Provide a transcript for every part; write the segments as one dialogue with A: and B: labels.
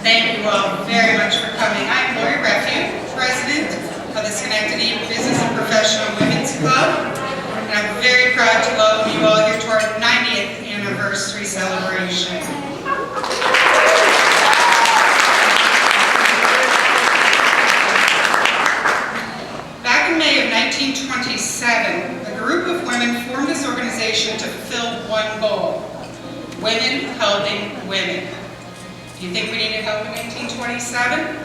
A: Thank you all very much for coming. I'm Lori Refute, President of the Schenectady Business and Professional Women's Club, and I'm very proud to welcome you all here to our 90th anniversary celebration. Back in May of 1927, a group of women formed this organization to fulfill one goal: women helping women. Do you think we needed help in 1927?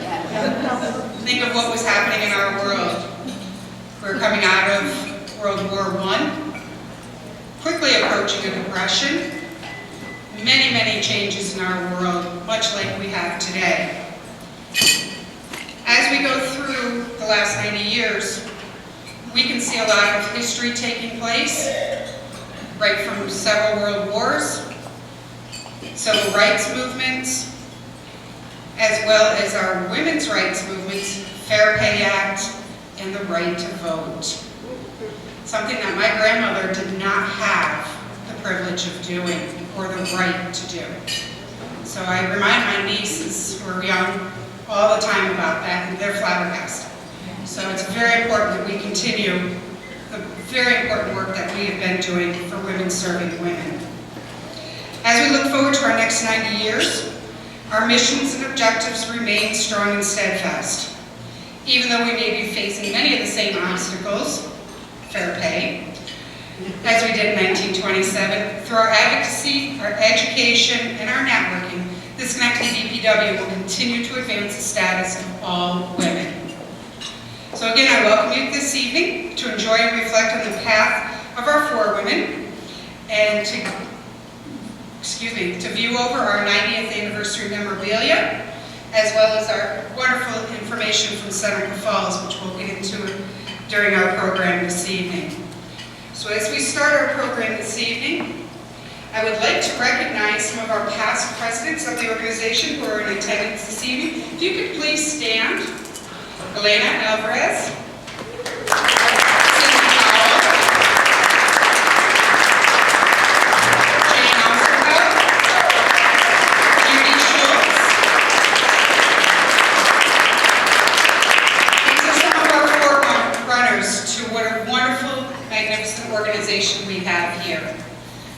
A: Think of what was happening in our world. We were coming out of World War I, quickly approaching a depression, many changes in our world, much like we have today. As we go through the last 90 years, we can see a lot of history taking place, right from several world wars, civil rights movements, as well as our women's rights movements, Fair Pay Act, and the right to vote. Something that my grandmother did not have the privilege of doing, or the right to do. So I remind my nieces, who are young, all the time about that, and they're flabbergasted. So it's very important that we continue the very important work that we have been doing for women serving women. As we look forward to our next 90 years, our missions and objectives remain strong and steadfast. Even though we may be facing many of the same obstacles, fair pay, as we did in 1927, through our advocacy, our education, and our networking, the Schenectady BPW will continue to advance the status of all women. So again, I welcome you this evening to enjoy and reflect on the path of our four women, and to view over our 90th anniversary memorabilia, as well as our wonderful information from Seneca Falls, which we'll get into during our program this evening. So as we start our program this evening, I would like to recognize some of our past presidents of the organization who are in attendance this evening. If you could please stand. Elena Alvarez, organization we have here.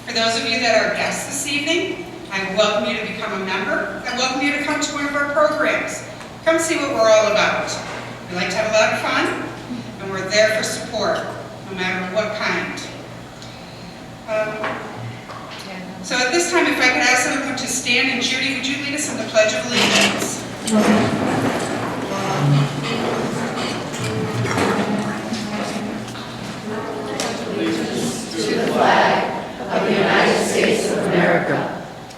A: For those of you that are guests this evening, I welcome you to become a member. I welcome you to come to one of our programs. Come see what we're all about. We like to have a lot of fun, and we're there for support, no matter what kind. So at this time, if I could ask everyone to stand, and Judy, would you lead us in the Pledge of Allegiance?
B: To the flag of the United States of America,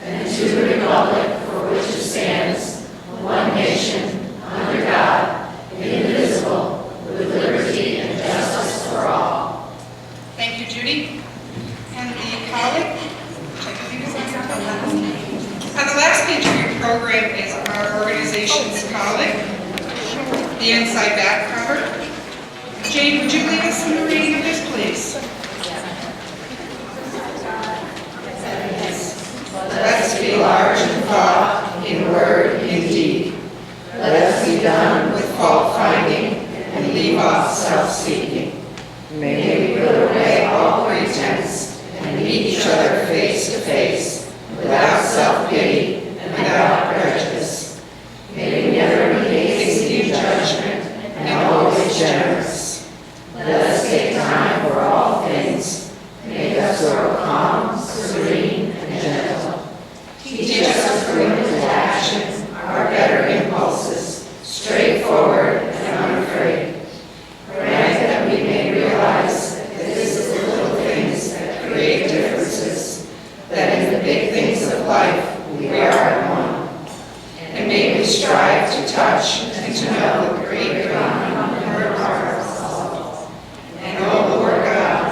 B: and to the republic for which it stands, one nation, under God, indivisible, with liberty and justice for all.
A: Thank you, Judy. And the colleague? The last page of your program is our organization's colleague, the inside back cover. Jane, would you lead us in the reading of this, please?
B: Let us be large in thought, in word, in deed. Let us be done with fault-finding and leave off self-seeking. May we put away all pretense and meet each other face to face, without self-pity and without prejudice. May we never be hasty in judgment and always generous. Let us take time for all things. Make us grow calm, serene, and gentle. Teach us to bring into action our better impulses, straightforward and unafraid. Grant that we may realize that this is the little things that create differences, that in the big things of life we are at one. And may we strive to touch and to know the great God in our hearts. And oh Lord God,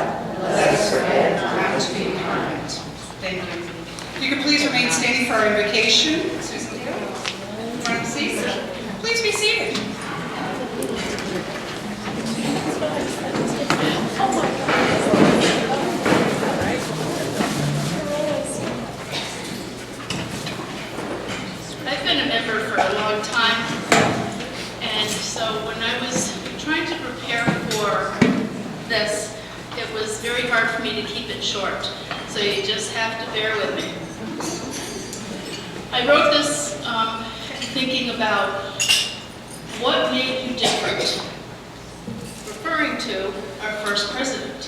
B: let us forget not to be kind.
A: Thank you. If you could please remain standing for our invocation. Susan, you want to see? Please be seated.
C: I've been a member for to keep it short, so you just have to bear with me. I wrote this thinking about what made you different, referring to our first president.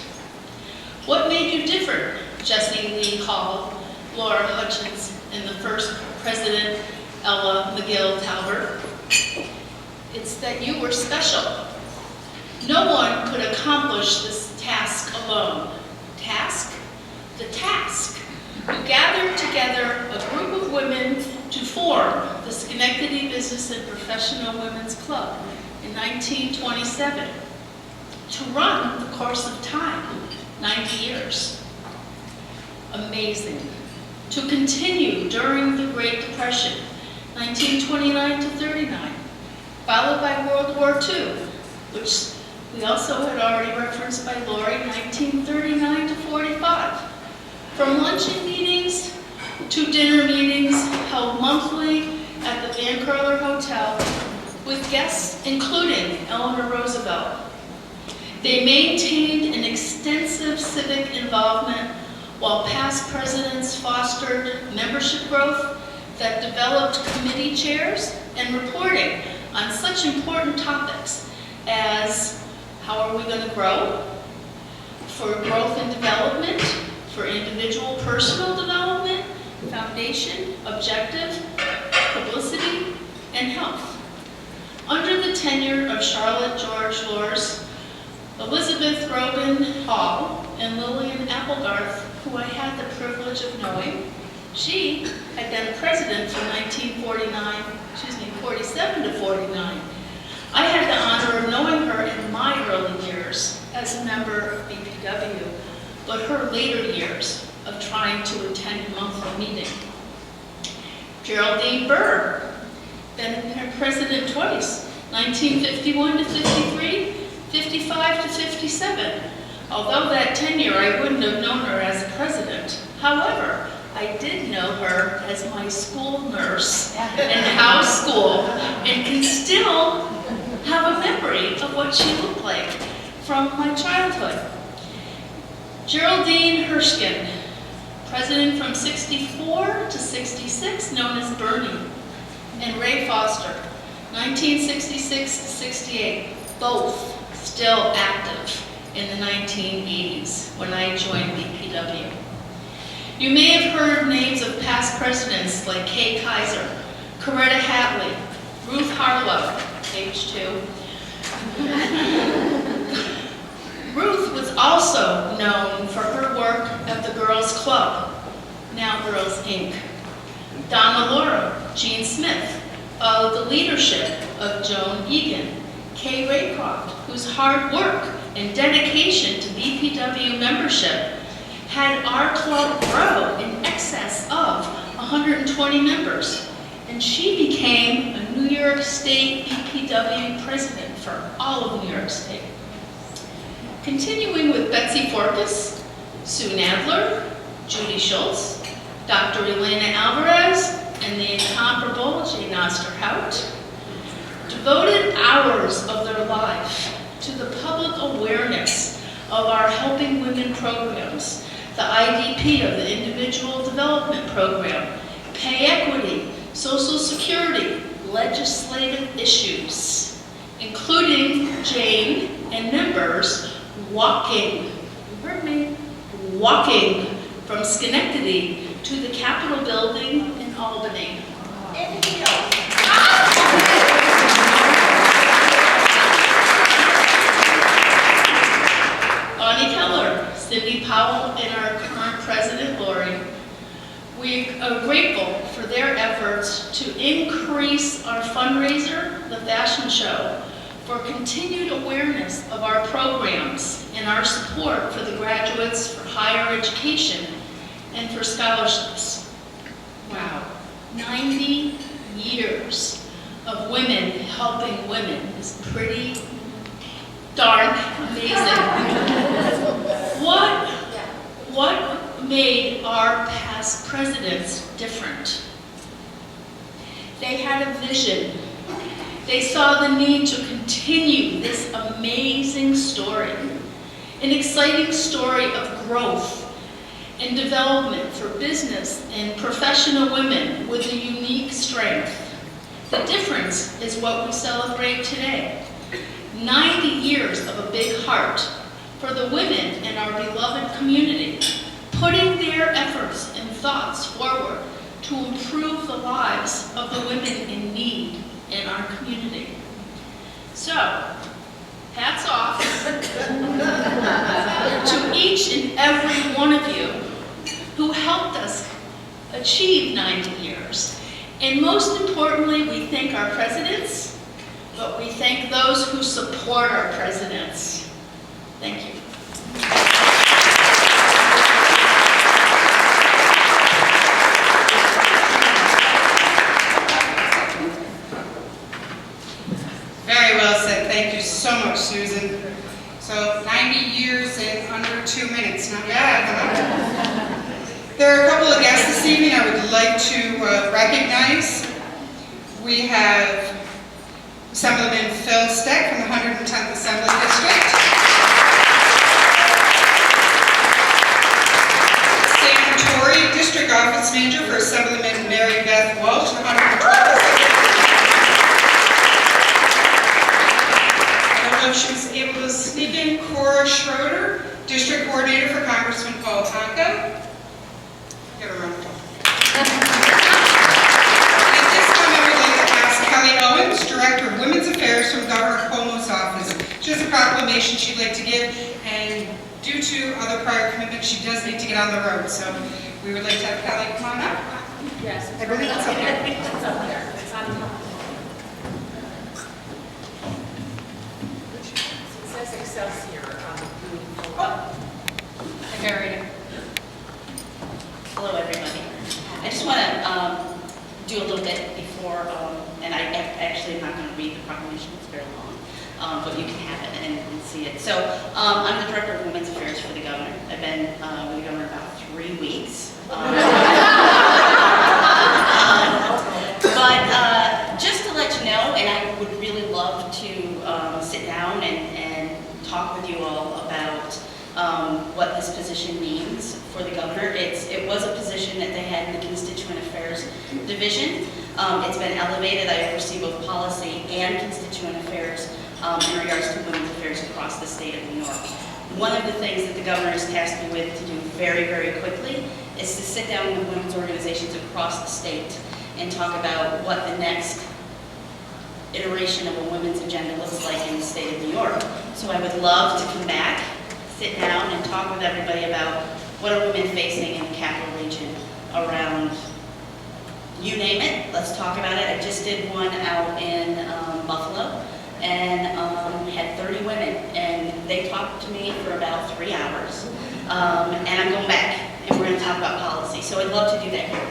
C: What made you different, Jesse Lee Hall, Laura Hutchins, and the first president, Ella McGill Talbert? It's that you were special. No one could accomplish this task alone. Task? The task. You gathered together a group of women to form the Schenectady Business and Professional Women's Club in 1927. To run the course of time, 90 years. Amazing. To continue during the Great Depression, 1929 to 39, followed by World War II, which we also had already referenced by Lori, 1939 to 45. From luncheon meetings to dinner meetings held monthly at the Van Curler Hotel with guests including Eleanor Roosevelt. They maintained an extensive civic involvement while past presidents fostered membership growth that developed committee chairs and reporting on such important topics as how are we going to grow, for growth and development, for individual personal development, foundation, objective, publicity, and health. Under the tenure of Charlotte George Lors, Elizabeth Grogan Hall, and Lillian Applegarth, who I had the privilege of knowing, she had been president from 47 to 49. I had the honor of knowing her in my early years as a member of BPW, but her later years of trying to attend a monthly meeting. Geraldine Burr, been president twice, 1951 to 53, 55 to 57. Although that tenure I wouldn't have known her as president. However, I did know her as my school nurse in house school and can still have a memory of what she looked like from my childhood. Geraldine Hershkin, president from 64 to 66, known as Bernie, and Ray Foster, 1966 to 68, both still active in the 1980s when I joined BPW. You may have heard names of past presidents like Kay Kaiser, Coretta Hadley, Ruth Harlow, age 2. Ruth was also known for her work at the Girls Club, now Girls Inc. Donna Laura, Jean Smith, the leadership of Joan Egan, Kay Raycroft, whose hard work and dedication to BPW membership had our club grow in excess of 120 members. And she became a New York State BPW president for all of New York State. Continuing with Betsy Forkas, Sue Nadler, Judy Schultz, Dr. Elena Alvarez, and the incomparable Jane Osterhout, devoted hours of their life to the public awareness of our Helping Women programs, the IDP of the Individual Development Program, pay equity, Social Security, legislative issues, including Jane and members walking, you heard me, walking from Schenectady to the Capitol building in Albany. Bonnie Keller, Cindy Powell, and our current president, Lori. We are grateful for their efforts to increase our fundraiser, the fashion show, for continued awareness of our programs and our support for the graduates for higher education and for scholarships. Wow, 90 years of women helping women is pretty darn amazing. What made our past presidents different? They had a vision. They saw the need to continue this amazing story. an exciting story of growth and development for business and professional women with a unique strength. The difference is what we celebrate today. 90 years of a big heart for the women in our beloved community, putting their efforts and thoughts forward to improve the lives of the women in need in our community. So, hats off to each and every one of you who helped us achieve 90 years. And most importantly, we thank our presidents, but we thank those who support our presidents. Thank you.
A: Very well said. Thank you so much, Susan. So 90 years in under 2 minutes. Not bad, huh? There are a couple of guests this evening I would like to recognize. We have Assemblyman Phil Steck from the 110th Assembly District. Sam Torrey, District Office Manager for Assemblyman Mary Beth Walsh, 112th Assembly District. I don't know if she was able to sneak in. Cora Schroeder, District Coordinator for Congressman Paul Tonko. Give her a round of applause. At this time, I would like to ask Kelly Owens, Director of Women's Affairs from Governor Cuomo's office. She has a proclamation she'd like to give, and due to other prior commitments, she does need to get on the road. So we would like to have Kelly come on up.
D: Yes.
A: I believe it's up there.
D: It's up there. It's on top. It says Excelsior on the blue.
A: I buried it.
E: Hello, everybody. I just want to do a little bit before, and I actually am not going to read the proclamation, it's very long, but you can have it and see it. So I'm the Director of Women's Affairs for the Governor. I've been with the Governor about 3 weeks. But just to let you know, and I would really love to sit down and talk with you all about what this position means for the governor. It was a position that they had in the Constituent Affairs Division. It's been elevated. I oversee both policy and constituent affairs in regards to women's affairs across the state of New York. One of the things that the governor has tasked me with to do very, very quickly is to sit down with women's organizations across the state and talk about what the next iteration of a women's agenda looks like in the state of New York. So I would love to come back, sit down and talk with everybody about what are women facing in the capital region around, you name it, let's talk about it. I just did one out in Buffalo and had 30 women, and they talked to me for about 3 hours. And I'm going back and we're going to talk about policy. So I'd love to do that here.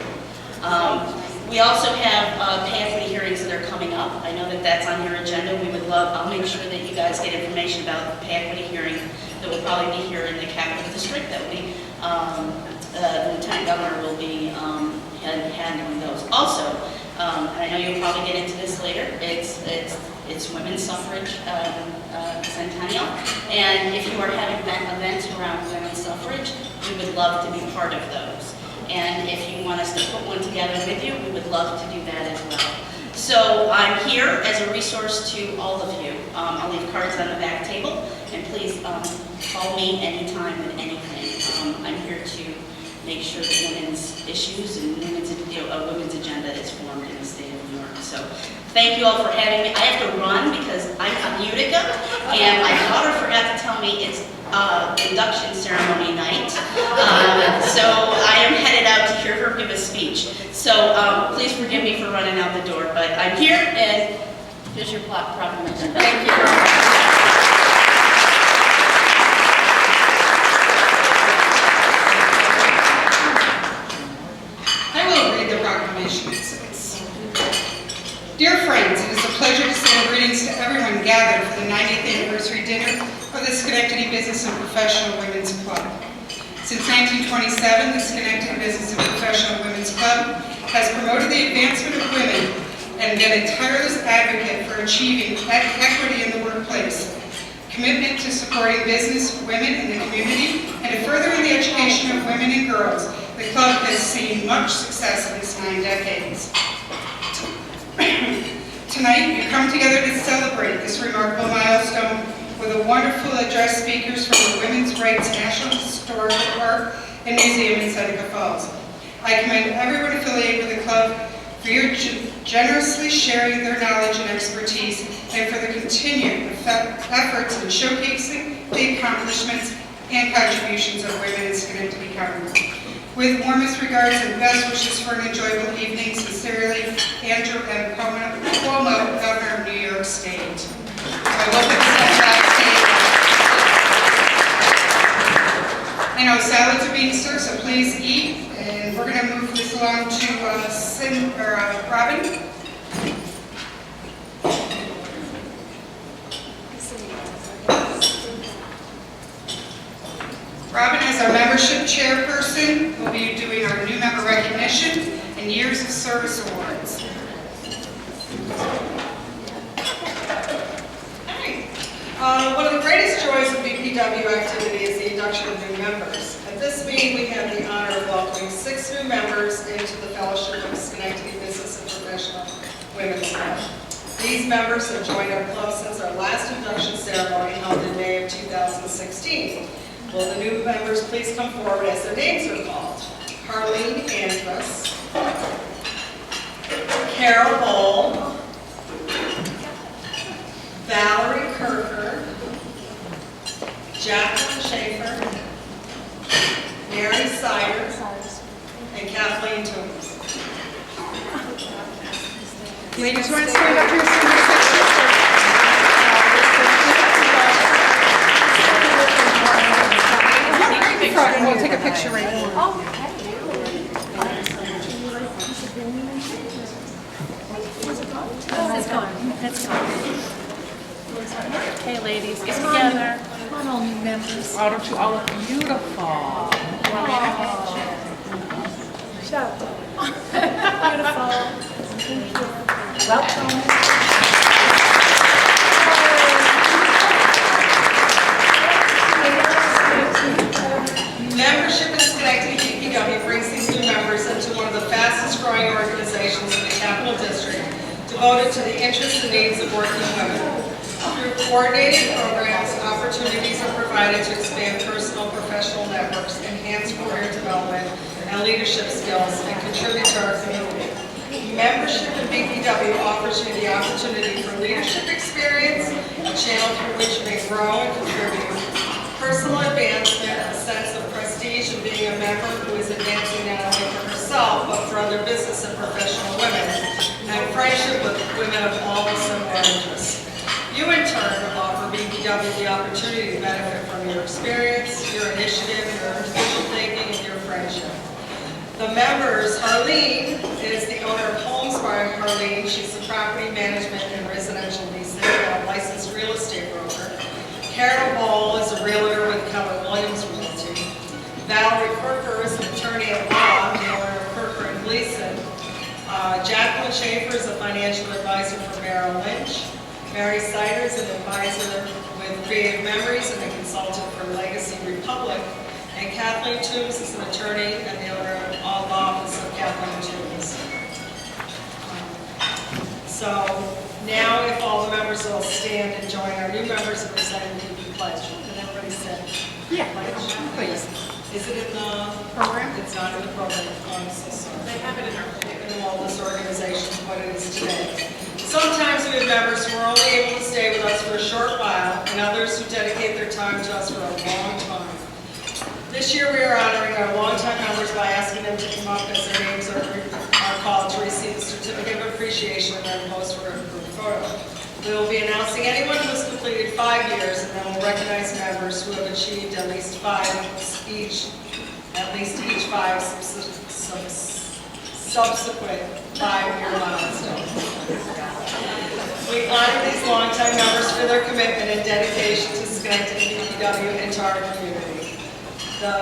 E: We also have pay equity hearings that are coming up. I know that that's on your agenda. We would love, I'll make sure that you guys get information about the pay equity hearing that will probably be here in the Capital District. That will be, the Lieutenant Governor will be handling those. Also, and I know you'll probably get into this later, it's women's suffrage centennial. And if you are having events around women's suffrage, we would love to be part of those. And if you want us to put one together with you, we would love to do that as well. So I'm here as a resource to all of you. I'll leave cards on the back table, and please call me anytime with anything. I'm here to make sure that women's issues and women's agenda is formed in the state of New York. So thank you all for having me. I have to run because I'm from Utica, and my daughter forgot to tell me it's induction ceremony night. So I am headed out to hear her give a speech. So please forgive me for running out the door, but I'm here, and here's your proclamation. Thank you.
A: Dear friends, it is a pleasure to send greetings to everyone gathered for the 90th anniversary dinner of the Schenectady Business and Professional Women's Club. Since 1927, the Schenectady Business and Professional Women's Club has promoted the advancement of women and been a tireless advocate for achieving equity in the workplace. commitment to supporting business women in the community, and to furthering the education of women and girls. The club has seen much success in its 9 decades. Tonight, you come together to celebrate this remarkable milestone with a wonderful address speakers from the Women's Rights National Historical Park and Museum in Seneca Falls. I commend everyone affiliated with the club for your generously sharing their knowledge and expertise, and for the continued efforts in showcasing the accomplishments and contributions of women in Schenectady County. With warmest regards and best wishes for an enjoyable evening, sincerely, Andrew M. Cuomo, Governor of New York State. I welcome the Central State. I know salads are being served, so please eat. And we're going to move this along to Robin. Robin is our membership chairperson, who will be doing our new member recognition and years of service awards.
F: One of the greatest joys of BPW activity is the induction of new members. At this meeting, we have the honor of welcoming 6 new members into the Fellowship of Schenectady Business and Professional Women's Club. These members have joined our club since our last induction ceremony held in May of 2016. Will the new members please come forward as their names are called? Harleen Andrus, Carol Bull, Valerie Kirker, Jacqueline Schaefer, Mary Sider, and Kathleen Toombs.
A: Ladies, want to stand up here? And we'll take a picture right here.
G: Okay, ladies, get together. Come on, all new members.
B: Oh, don't you all look beautiful?
F: Membership in Schenectady BPW brings these new members into one of the fastest growing organizations in the Capital District, devoted to the interests and needs of working women. Through coordinated programs, opportunities are provided to expand personal and professional networks, enhance career development and leadership skills, and contribute to our community. Membership in BPW offers you the opportunity for leadership experience, a channel through which you may grow and contribute, personal advancement, a sense of prestige in being a member who is advancing not only for herself, but for other business and professional women, and friendship with women of all similar interests. You, in turn, offer BPW the opportunity to benefit from your experience, your initiative, your individual thinking, and your friendship. The members, Harleen is the owner of Homes by Harleen. She's a property management and residential leasing licensed real estate broker. Carol Ball is a realtor with Keller Williams Realty. Valerie Kirker is an attorney at law, the owner of Kirker and Gleason. Jacqueline Schaefer is a financial advisor for Merrill Lynch. Mary Sider is an advisor with Creative Memories and a consultant for Legacy Republic. And Kathleen Toombs is an attorney and the owner of all office of Kathleen Toombs. So now, if all the members will stand and join our new members and recite the pledge. Can everybody sit?
A: Yeah,
F: Pledge?
A: please.
F: Is it in the program? It's not in the program. Oh, I'm so sorry. They have it in our wellness organization, what it is today. Sometimes we have members who are only able to stay with us for a short while, and others who dedicate their time to us for a long time. This year we are honoring our longtime members by asking them to come up as their names are called to receive a certificate of appreciation and then pose for a group photo. We will be announcing anyone who has completed 5 years, and then we'll recognize members who have achieved at least each 5 subsequent 5-year milestones. We honor these longtime members for their commitment and dedication to Schenectady BPW and to our community.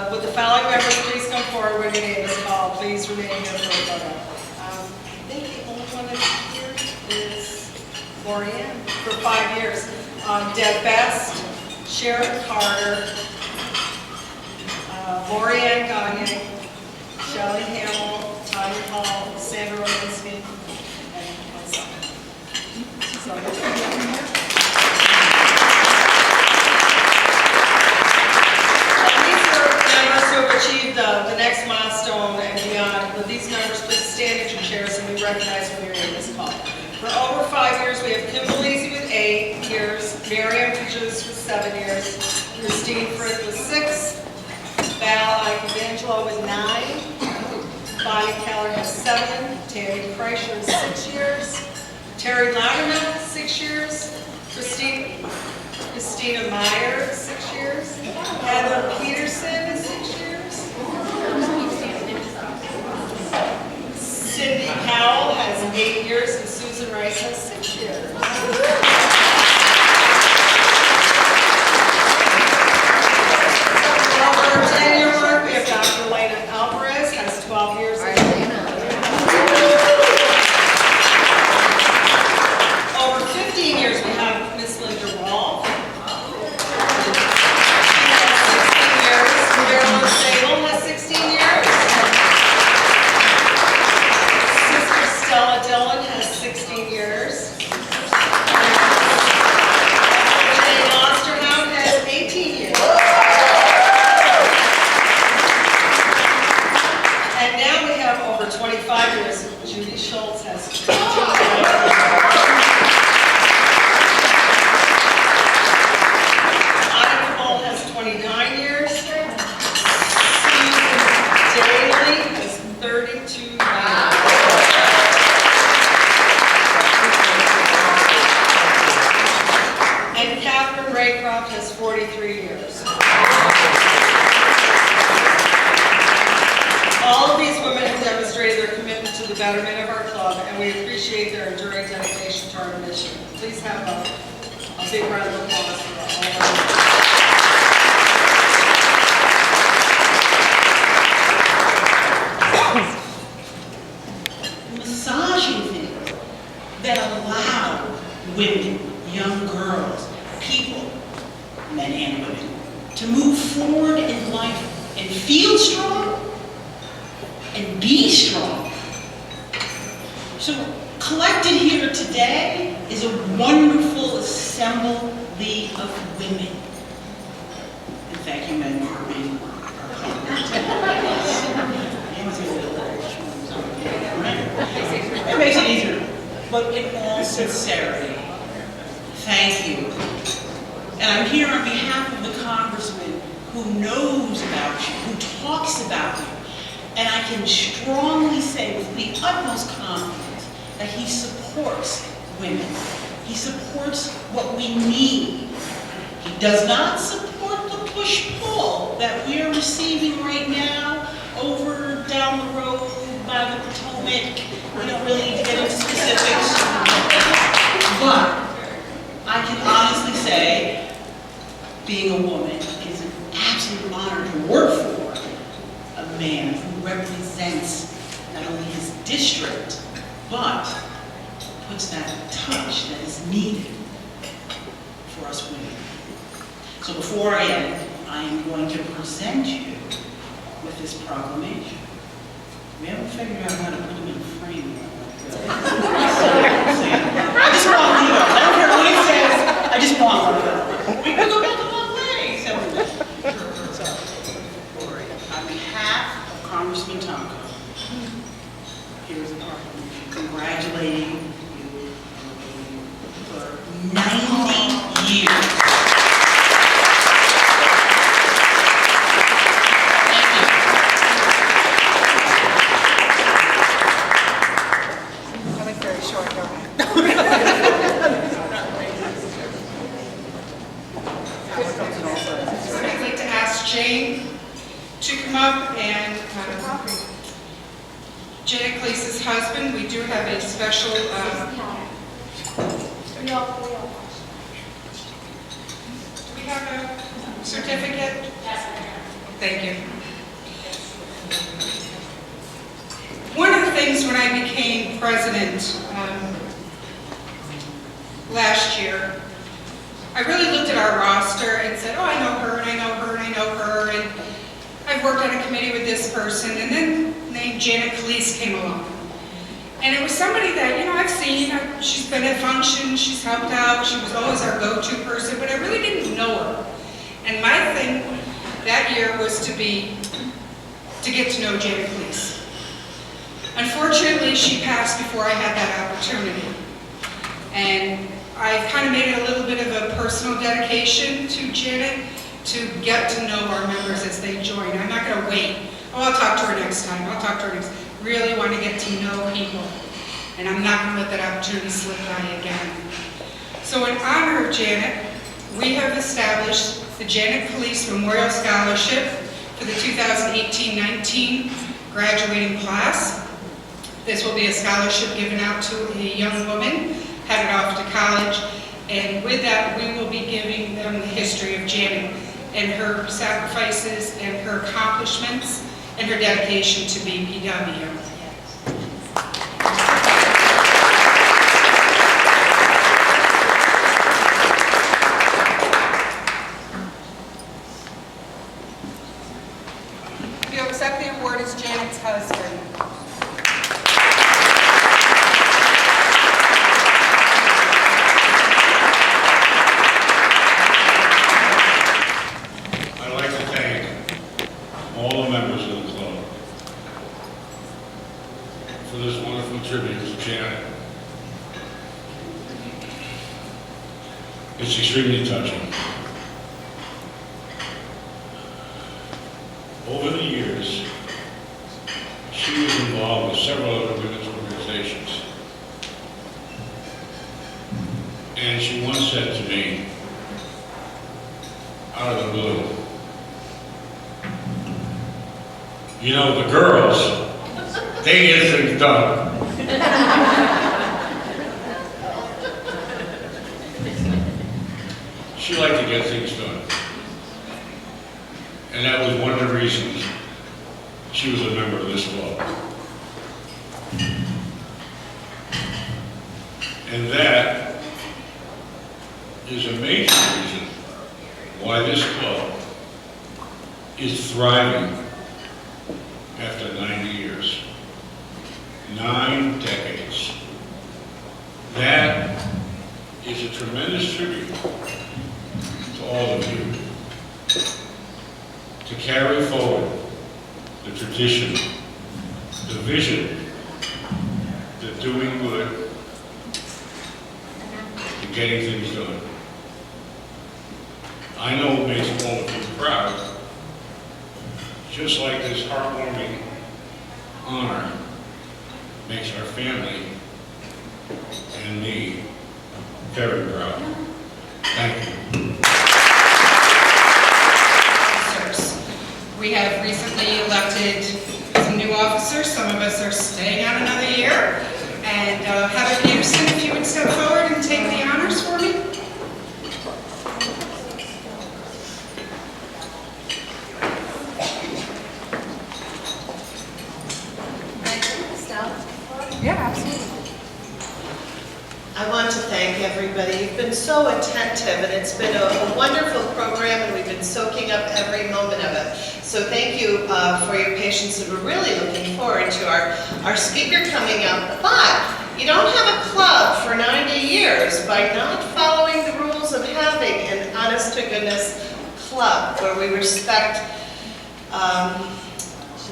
F: Would the following members please come forward when your name is called? Please remain here for a photo. I think the only one that's here is Lorianne for 5 years. Deb Best, Sharon Carter, Lori Ann Gagne, Shelley Hamill, Tanya Hall, Sandra Robinsky, and myself. So, these are members who have achieved the next milestone and beyond. Would these members please stand at your chairs and be recognized when your name is called? For over 5 years, we have Kim Belize with 8 years, Miriam Pajus with 7 years, Christine Frith with 6, Val Icavangelo with 9, Bonnie Keller has 7, Tammy Kreischer is 6 years, Terry Louderman, 6 years, Christina Meyer, 6 years, Heather Peterson, 6 years, Cindy Powell has 8 years, and Susan Rice has 6 years. For our 10-year mark, we have Dr. Elena Alvarez, has 12 years. Over 15 years, we have Miss Linda Wall. She has 16 years. Marilyn Sable has 16 years. Sister Stella Dillon has 16 years. Jay Osterhout has 18 years. And now we have over 25 years. Judy Schultz has 22 years. Annika Bull has 29 years. Susan Daly has 32 years. And Catherine Raycroft has 43 years. All of these women have demonstrated their commitment to the betterment of our club, and we appreciate their enduring dedication to our mission. Please have a big round of applause for all of our
H: massaging things that allow women, young girls, people, men and women, to move forward in life and feel strong and be strong. So collected here today is a wonderful assembly of women. And thank you, men, for being our colleagues. It makes it easier. But in all sincerity, thank you. And I'm here on behalf of the congressman who knows about you, who talks about you. And I can strongly say with the utmost confidence that he supports women. He supports what we need. He does not support the push-pull that we are receiving right now over down the road by the Potomac. We don't really need to get into specifics. But I can honestly say, being a woman, it is an absolute honor to work for a man who represents not only his district, but puts that touch that is needed for us women. So before I end, I am going to present you with this proclamation. We haven't figured out how to put them in a frame yet. I just want to, I don't care what it says, I just want to. We can go back a long way. So, on behalf of Congressman Tonko, here's a proclamation congratulating you for 90 years.
A: I'd like to ask Jane to come up and Janet Cleese's husband. We do have a special. Do we have a certificate? Thank you. One of the things when I became president last year, I I really looked at our roster and said, oh, I know her, and I know her, and I know her, and I've worked on a committee with this person, and then named Janet Calise came along. And it was somebody that, I've seen, she's been at functions, she's helped out, she was always our go-to person, but I really didn't know her. And my thing that year was to get to know Janet Calise. Unfortunately, she passed before I had that opportunity. And I've kind of made it a little bit of a personal dedication to Janet to get to know our members as they join. I'm not going to wait. Oh, I'll talk to her next time. I'll talk to her next. Really want to get to know people. And I'm not going to let that opportunity slip by again. So in honor of Janet, we have established the Janet Calise Memorial Scholarship for the 2018-19 graduating class. This will be a scholarship given out to a young woman headed off to college, and with that we will be giving them the history of Janet and her sacrifices and her accomplishments and her dedication to BPW. If you'll accept the award as Janet's husband.
I: All the members of the club for this wonderful tribute to Janet. It's extremely touching. Over the years, she was involved with several other women's organizations. And she once said to me, out of the blue, you know, the girls, they get things done. She liked to get things done. And that was one of the reasons she was a member of this club. And that is a major reason why this club is thriving after 90 years. 9 decades. That is a tremendous tribute to all of you to carry forward the tradition, the vision, the doing good, and getting things done. I know it makes all of you proud, just like this heartwarming honor makes our family and me very proud. Thank you.
A: We have recently elected some new officers. Some of us are staying on another year. And Heather Peterson, if you would step forward and take the honors for me. Yeah, absolutely.
J: I want to thank everybody. You've been so attentive, and it's been a wonderful program, and we've been soaking up every moment of it. So thank you for your patience, and we're really looking forward to our speaker coming up. But you don't have a club for 90 years by not following the rules of having an honest-to-goodness club where we respect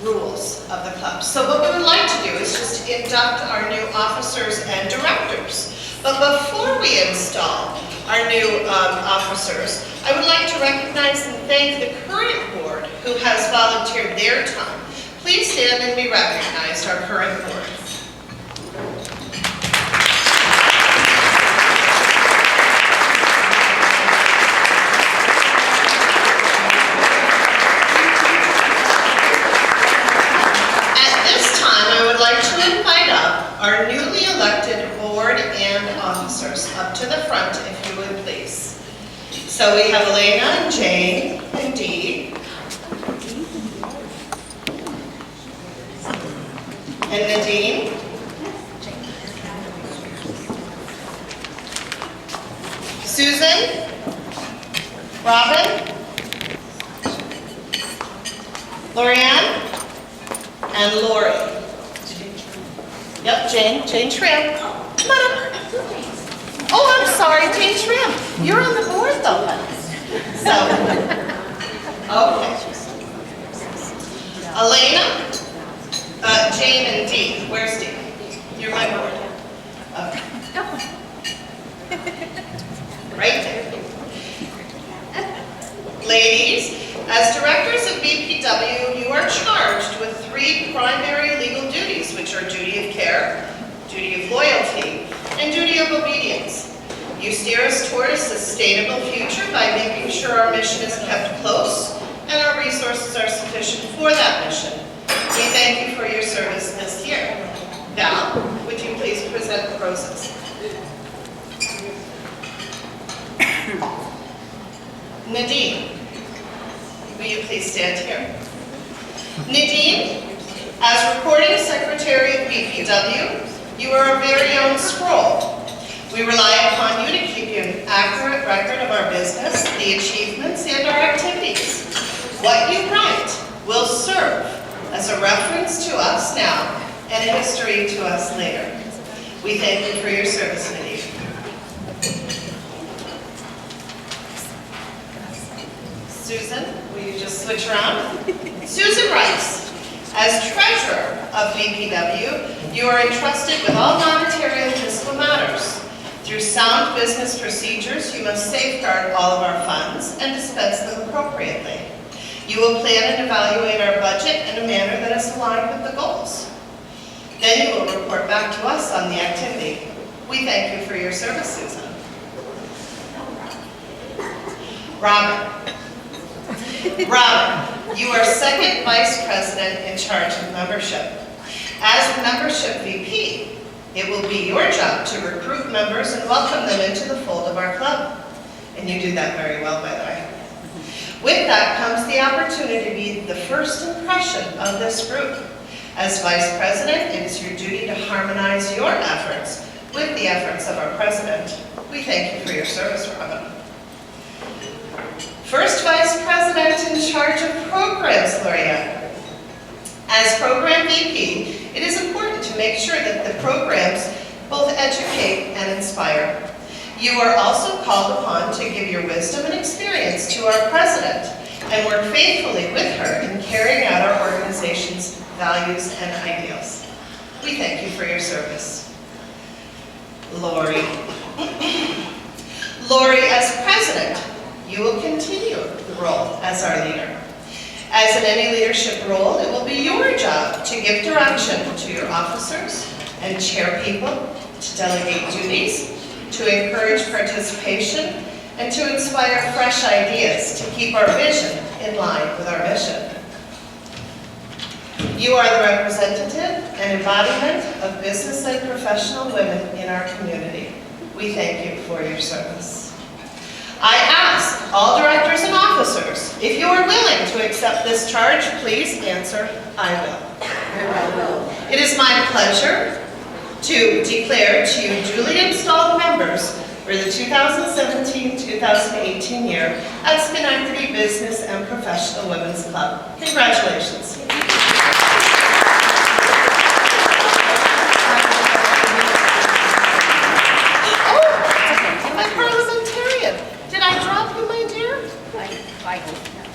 J: rules of the club. So what we would like to do is just induct our new officers and directors. But before we install our new officers, I would like to recognize and thank the current board who has volunteered their time. Please stand and be recognized, our current board. Our newly elected board and officers up to the front, if you would please. So we have Elena and Jane and Dee. And Nadine. Susan. Robin, Lorianne, and Lori. Yep, Jane Trim. Come on up. Oh, I'm sorry, Jane Trim. You're on the board though, honey. So, okay. Elena, Jane and Dee. Where's Dee? You're my board. Okay. Right there. Ladies, as directors of BPW, you are charged with 3 primary legal duties, which are duty of care, duty of loyalty, and duty of obedience. You steer us toward a sustainable future by making sure our mission is kept close and our resources are sufficient for that mission. We thank you for your service this year. Val, would you please present the roses? Nadine, will you please stand here? Nadine, as recording secretary of BPW, you are our very own scroll. We rely upon you to keep an accurate record of our business, the achievements, and our activities. What you write will serve as a reference to us now and a history to us later. We thank you for your service, Nadine. Susan, will you just switch around? Susan writes, as treasurer of BPW, you are entrusted with all monetary and fiscal matters. Through sound business procedures, you must safeguard all of our funds and dispense them appropriately. You will plan and evaluate our budget in a manner that is aligned with the goals. Then you will report back to us on the activity. We thank you for your service, Susan. Robin. Robin, you are second vice president in charge of membership. As the membership VP, it will be your job to recruit members and welcome them into the fold of our club. And you do that very well, by the way. With that comes the opportunity to be the first impression of this group. As vice president, it is your duty to harmonize your efforts with the efforts of our president. We thank you for your service, Robin. First vice president in charge of programs, Lorianne. As program VP, it is important to make sure that the programs both educate and inspire. You are also called upon to give your wisdom and experience to our president and work faithfully with her in carrying out our organization's values and ideals. We thank you for your service. Lori. Lori, as president, you will continue the role as our leader. As in any leadership role, it will be your job to give direction to your officers and chair people, to delegate duties, to encourage participation, and to inspire fresh ideas to keep our vision in line with our mission. You are the representative and embodiment of business and professional women in our community. We thank you for your service. I ask all directors and officers, if you are willing to accept this charge, please answer, I will. It is my pleasure to declare to you duly installed members for the 2017-2018 year at Schenectady Business and Professional Women's Club. Congratulations. My parliamentarian. Did I drop you, my dear?
B: I hope not.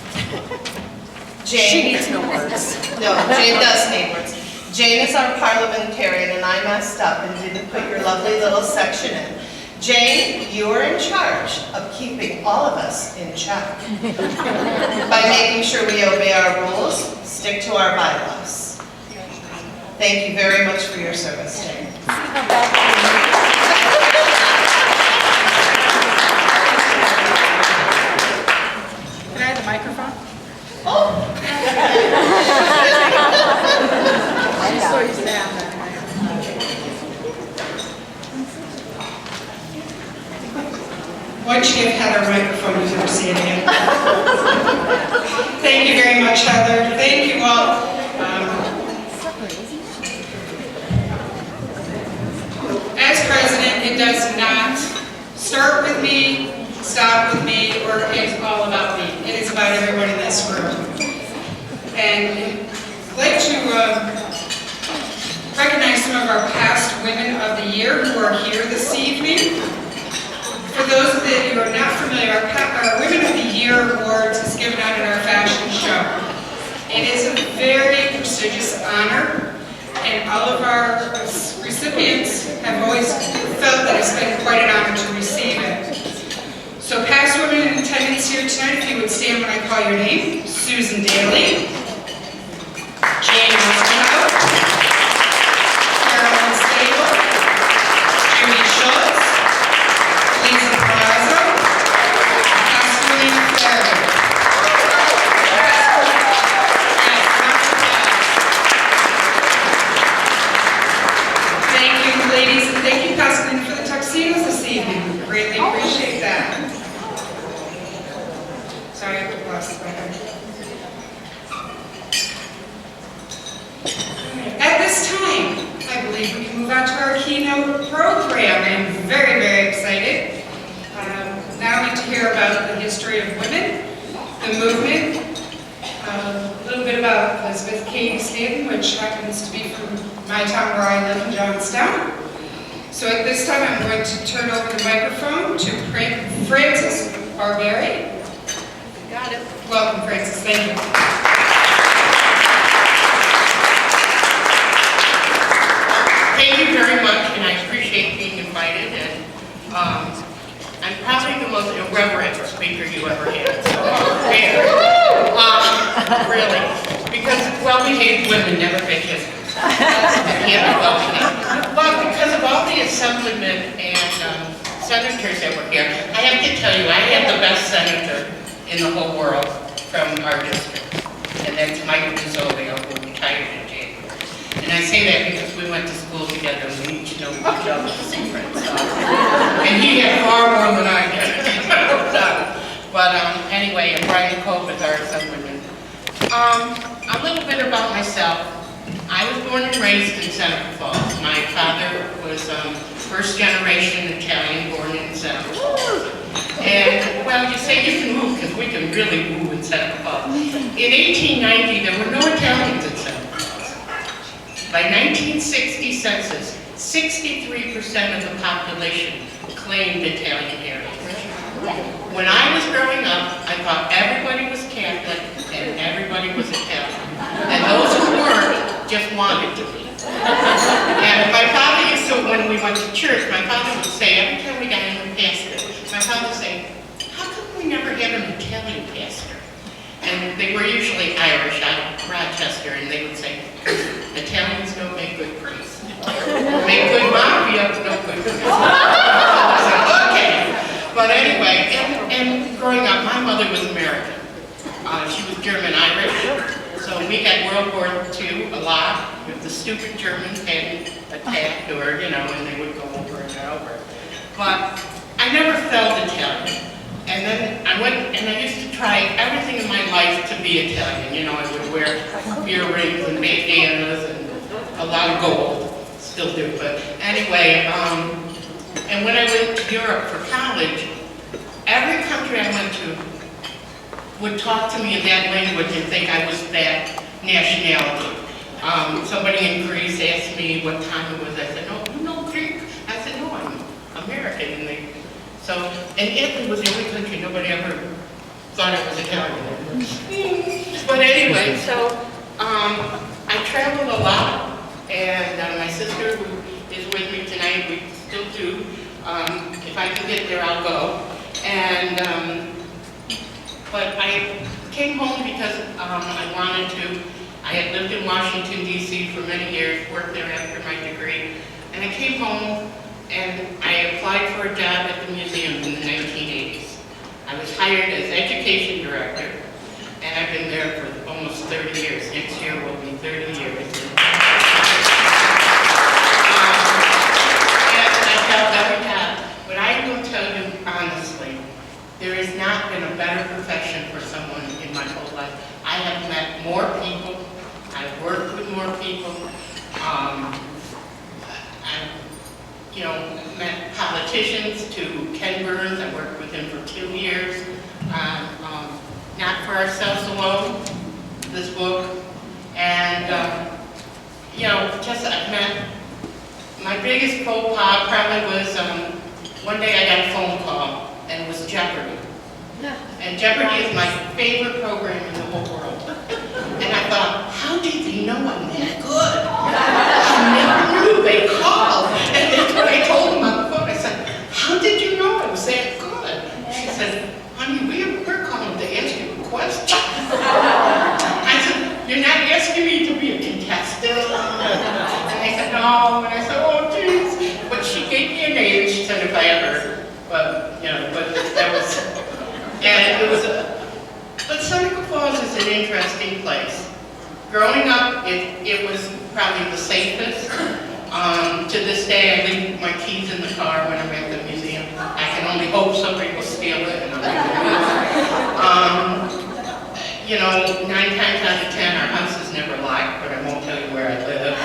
J: Jane.
B: She needs no words.
J: No, Jane does need words. Jane is our parliamentarian, and I messed up and didn't put your lovely little section in. Jane, you are in charge of keeping all of us in check by making sure we obey our rules, stick to our bylaws. Thank you very much for your service, Jane.
G: Can I have the microphone?
J: Oh.
G: So you stand there.
A: Once you give Heather a microphone, you never see it again. Thank you very much, Heather. Thank you all. As president, it does not start with me, stop with me or it's all about me. It is about everyone in this room. And I'd like to recognize some of our past Women of the Year who are here this evening. For those of you who are not familiar, our Women of the Year Awards is given out at our fashion show. It is a very prestigious honor, and all of our recipients have always felt that it's been quite an honor to receive it. So past women in attendance here tonight, if you would stand when I call your name: Susan Daly, Jane Espino, Carolyn Stable, Judy Schultz, Lisa Palazzo, Oscarina Ferry. Thank you, ladies, and thank you, Pascaline, for the tuxedos this evening. Greatly appreciate that. Sorry, I put glasses back on. At this time, I believe we can move on to our keynote program. I'm very, very excited. Now I need to hear about the history of women, the movement, a little bit about Elizabeth Cady Stanton, which happens to be from my town where I live in Johnstown. So at this time, I'm going to turn over the microphone to Frances Barberry.
F: Got it.
A: Welcome, Frances. Thank you.
K: Thank you very much, and I appreciate being invited. And I'm probably the most irreverent speaker you ever had. So, really, because well-behaved women never make history. Well, because of all the assemblymen and senators that were here, I have to tell you, I had the best senator in the whole world from our district, and that's Michael DeZolio, who retired in January. And I say that because we went to school together and we each know each other's secrets. And he had far more than I did. But anyway, Brian Cope is our assemblyman. A little bit about myself. I was born and raised in Seneca Falls. My father was first generation Italian, born in Seneca Falls. And, well, you say you can move because we can really move in Seneca Falls. In 1890, there were no Italians in Seneca Falls. By 1960 census, 63% of the population claimed Italian heritage. When I was growing up, I thought everybody was Catholic and everybody was Italian. And those who weren't just wanted to be. And my father used to, when we went to church, my father would say, every time we got a new pastor, my father would say, how come we never had an Italian pastor? And they were usually Irish out of Rochester, and they would say, Italians don't make good priests. Make good mafia, but no good priests. Okay. But anyway, and growing up, my mother was American. She was German-Irish. So we had World War II a lot, if the stupid Germans hadn't attacked or, you know, and they would go over and over. But I never felt Italian. And then I went, and I used to try everything in my life to be Italian. You know, I would wear earrings and bandanas and a lot of gold, still do. But anyway, and when I went to Europe for college, every country I went to would talk to me in that language and think I was that nationality. Somebody in Greece asked me what time it was. I said, no, you know Greek? I said, no, I'm American. And Italy was the only country nobody ever thought it was Italian. But anyway, so I traveled a lot, and my sister, who is with me tonight, we still do. If I can get there, I'll go. And but I came home because I wanted to. I had lived in Washington, D.C. for many years, worked there after my degree, and I came home and I applied for a job at the museum in the 1980s. I was hired as education director, and I've been there for almost 30 years. Next year will be 30 years. And I tell every time, but I will tell you honestly, there has not been a better profession for someone in my whole life. I have met more people. I've worked with more people. met politicians to Ken Burns. I worked with him for 2 years on Not For Ourselves Alone, this book. And, just I met, my biggest faux pas probably was one day I got a phone call, and it was Jeopardy. And Jeopardy is my favorite program in the whole world. And I thought, how did they know I'm that good? I never knew. They called. And that's what I told them on the phone. I said, how did you know I was that good? She said, honey, we're calling to ask you a question. I said, you're not asking me to be a contestant? And they said, no. And I said, oh, geez. But she gave me a name. She said, if I ever, but that was, and it was but Seneca Falls is an interesting place. Growing up, it was probably the safest. To this day, I leave my keys in the car when I'm at the museum. I can only hope somebody will steal it and I'll leave it. 9 times out of 10, our house is never locked, but I won't tell you where I live.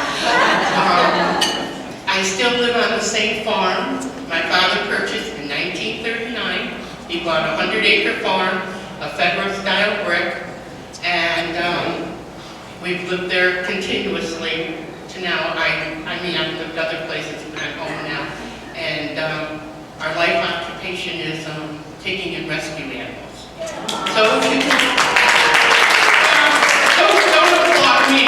K: I still live on the same farm. My father purchased in 1939. He bought a 100-acre farm, a Federal-style brick, and we've lived there continuously to now. I've lived other places, but I'm home now. And our life occupation is taking in rescue animals. So don't applaud me.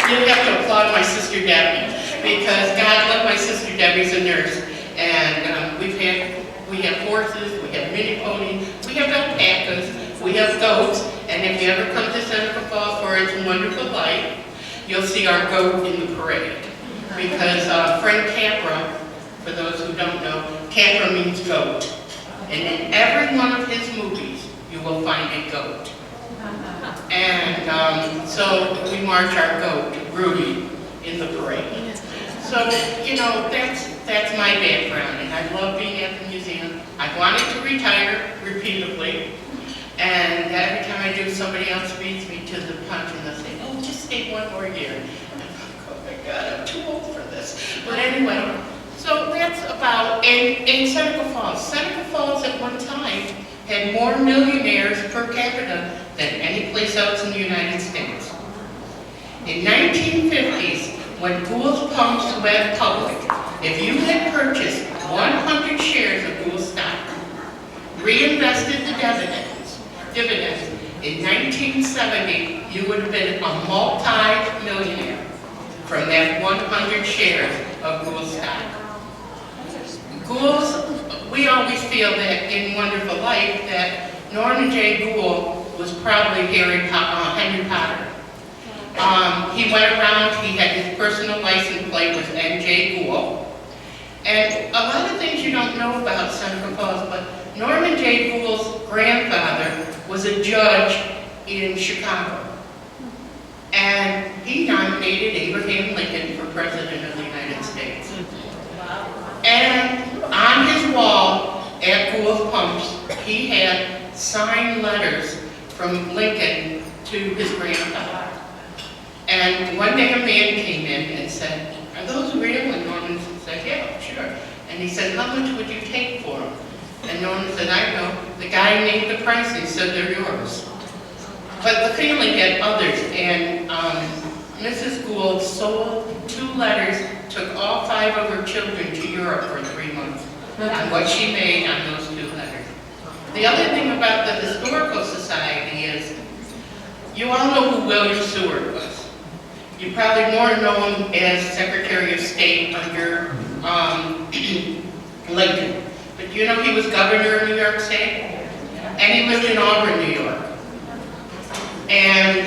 K: You have to applaud my sister Debbie, because God love my sister Debbie's a nurse, and we have horses, we have mini ponies, we have alpacas, we have goats, and if you ever come to Seneca Falls for its wonderful life, you'll see our goat in the parade. Because Frank Capra, for those who don't know, Capra means goat. And in every one of his movies, you will find a goat. And so we march our goat, Rudy, in the parade. So, that's my background, and I love being at the museum. I wanted to retire repeatedly, and every time I do, somebody else beats me to the punch, and they'll say, oh, just stay 1 more year. And I'm like, oh my God, I'm too old for this. But anyway, so that's about, in Seneca Falls. Seneca Falls at one time had more millionaires per capita than any place else in the United States. In 1950s, when Gould's Pumps went public, if you had purchased 100 shares of Gould's stock, reinvested the dividends, in 1970, you would have been a multi-millionaire from that 100 shares of Gould's stock. We always feel that in Wonderful Life that Norman J. Gould was probably Henry Potter. He went around, he had his personal license plate was N.J. Gould. And a lot of things you don't know about Seneca Falls, but Norman J. Gould's grandfather was a judge in Chicago. And he nominated Abraham Lincoln for President of the United States. And on his wall at Gould's Pumps, he had signed letters from Lincoln to his grandfather. And one day a man came in and said, are those real? And Norman said, yeah, sure. And he said, how much would you take for them? And Norman said, I know. The guy named the price, he said, they're yours. But the family had others, and Mrs. Gould sold 2 letters, took all 5 of her children to Europe for 3 months on what she made on those 2 letters. The other thing about the Historical Society is, you all know who William Seward was. You probably more know him as Secretary of State under Lincoln. But you know he was governor of New York State? And he lived in Auburn, New York. And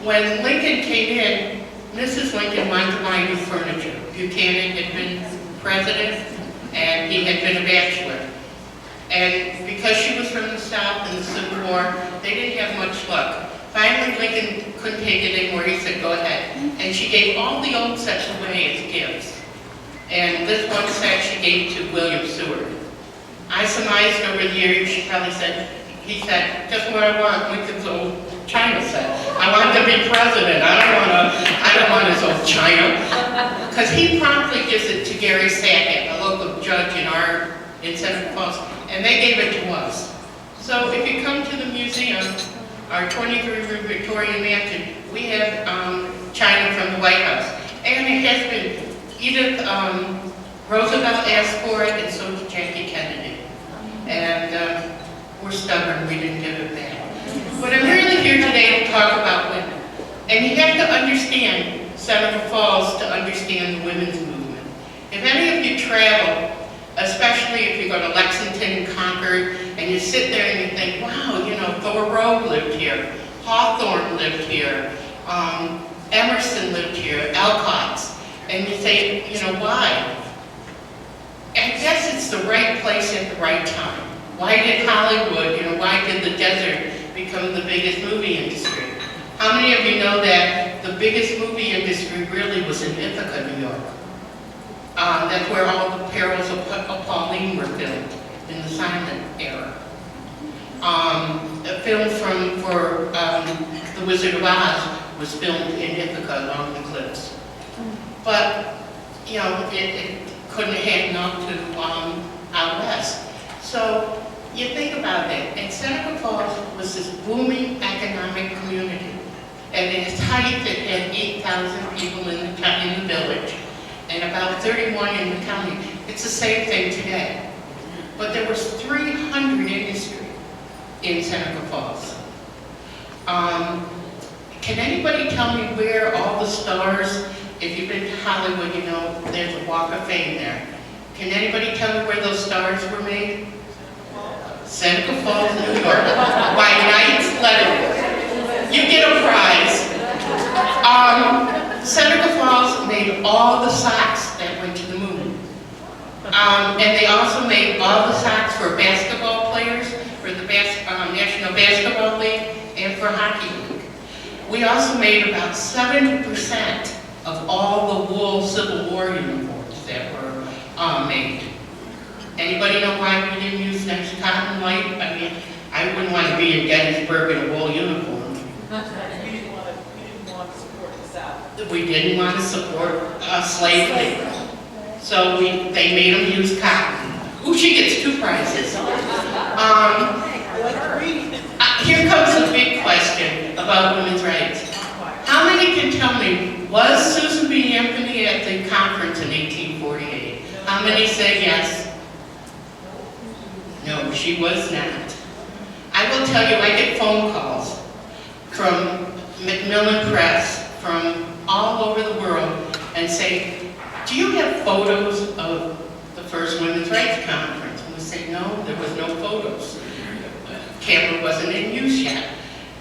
K: when Lincoln came in, Mrs. Lincoln wanted to buy new furniture. Buchanan had been president, and he had been a bachelor. And because she was from the South in the Civil War, they didn't have much luck. Finally, Lincoln couldn't take it anymore. He said, go ahead. And she gave all the old sets away as gifts. And this one set she gave to William Seward. I surmised over the years, she probably said, he said, just what I want, Lincoln's old China set. I want to be president. I don't want his old China. because he promptly gives it to Gary Sackett, a local judge in Seneca Falls, and they gave it to us. So if you come to the museum, our 23-room Victorian mansion, we have china from the White House. And it has been, Edith Roosevelt asked for it, and so did Jackie Kennedy. And we're stubborn, we didn't give it back. But I'm really here today to talk about women. And you have to understand Seneca Falls to understand the women's movement. If any of you travel, especially if you go to Lexington and Concord, and you sit there and you think, wow, you know, Thoreau lived here, Hawthorne lived here, Emerson lived here, Alcott's, and you say, you know, why? I guess it's the right place at the right time. Why did Hollywood, you know, why did the desert become the biggest movie industry? How many of you know that the biggest movie industry really was in Ithaca, New York? That's where all the Perils of Pauline were filmed in the silent era. A film for The Wizard of Oz was filmed in Ithaca along the cliffs. But, you know, it couldn't have up to out west. So you think about it, and Seneca Falls was this booming economic community. At its height, it had 8,000 people in the village, and about 31 in the county. It's the same thing today. But there was 300 industry in Seneca Falls. Can anybody tell me where all the stars, if you've been to Hollywood, you know there's a Walk of Fame there. Can anybody tell me where those stars were made? Seneca Falls, New York, by Knight's Leatherwood. You get a prize. Seneca Falls made all the socks that went to the moon. And they also made all the socks for basketball players, for the National Basketball League, and for Hockey League. We also made about 70% of all the wool Civil War uniforms that were made. Anybody know why we didn't use next cotton white? I mean, I wouldn't want to be in Gettysburg in a wool uniform.
F: We didn't want to support the South.
K: We didn't want to support slavery. So they made them use cotton. Ooh, she gets 2 prizes. Here comes the big question about women's rights. How many can tell me, was Susan B. Anthony at the conference in 1848? How many say yes? No, she was not. I will tell you, I get phone calls from Macmillan Press, from all over the world, and say, do you have photos of the first Women's Rights Conference? And we say, no, there was no photos. The camera wasn't in use yet.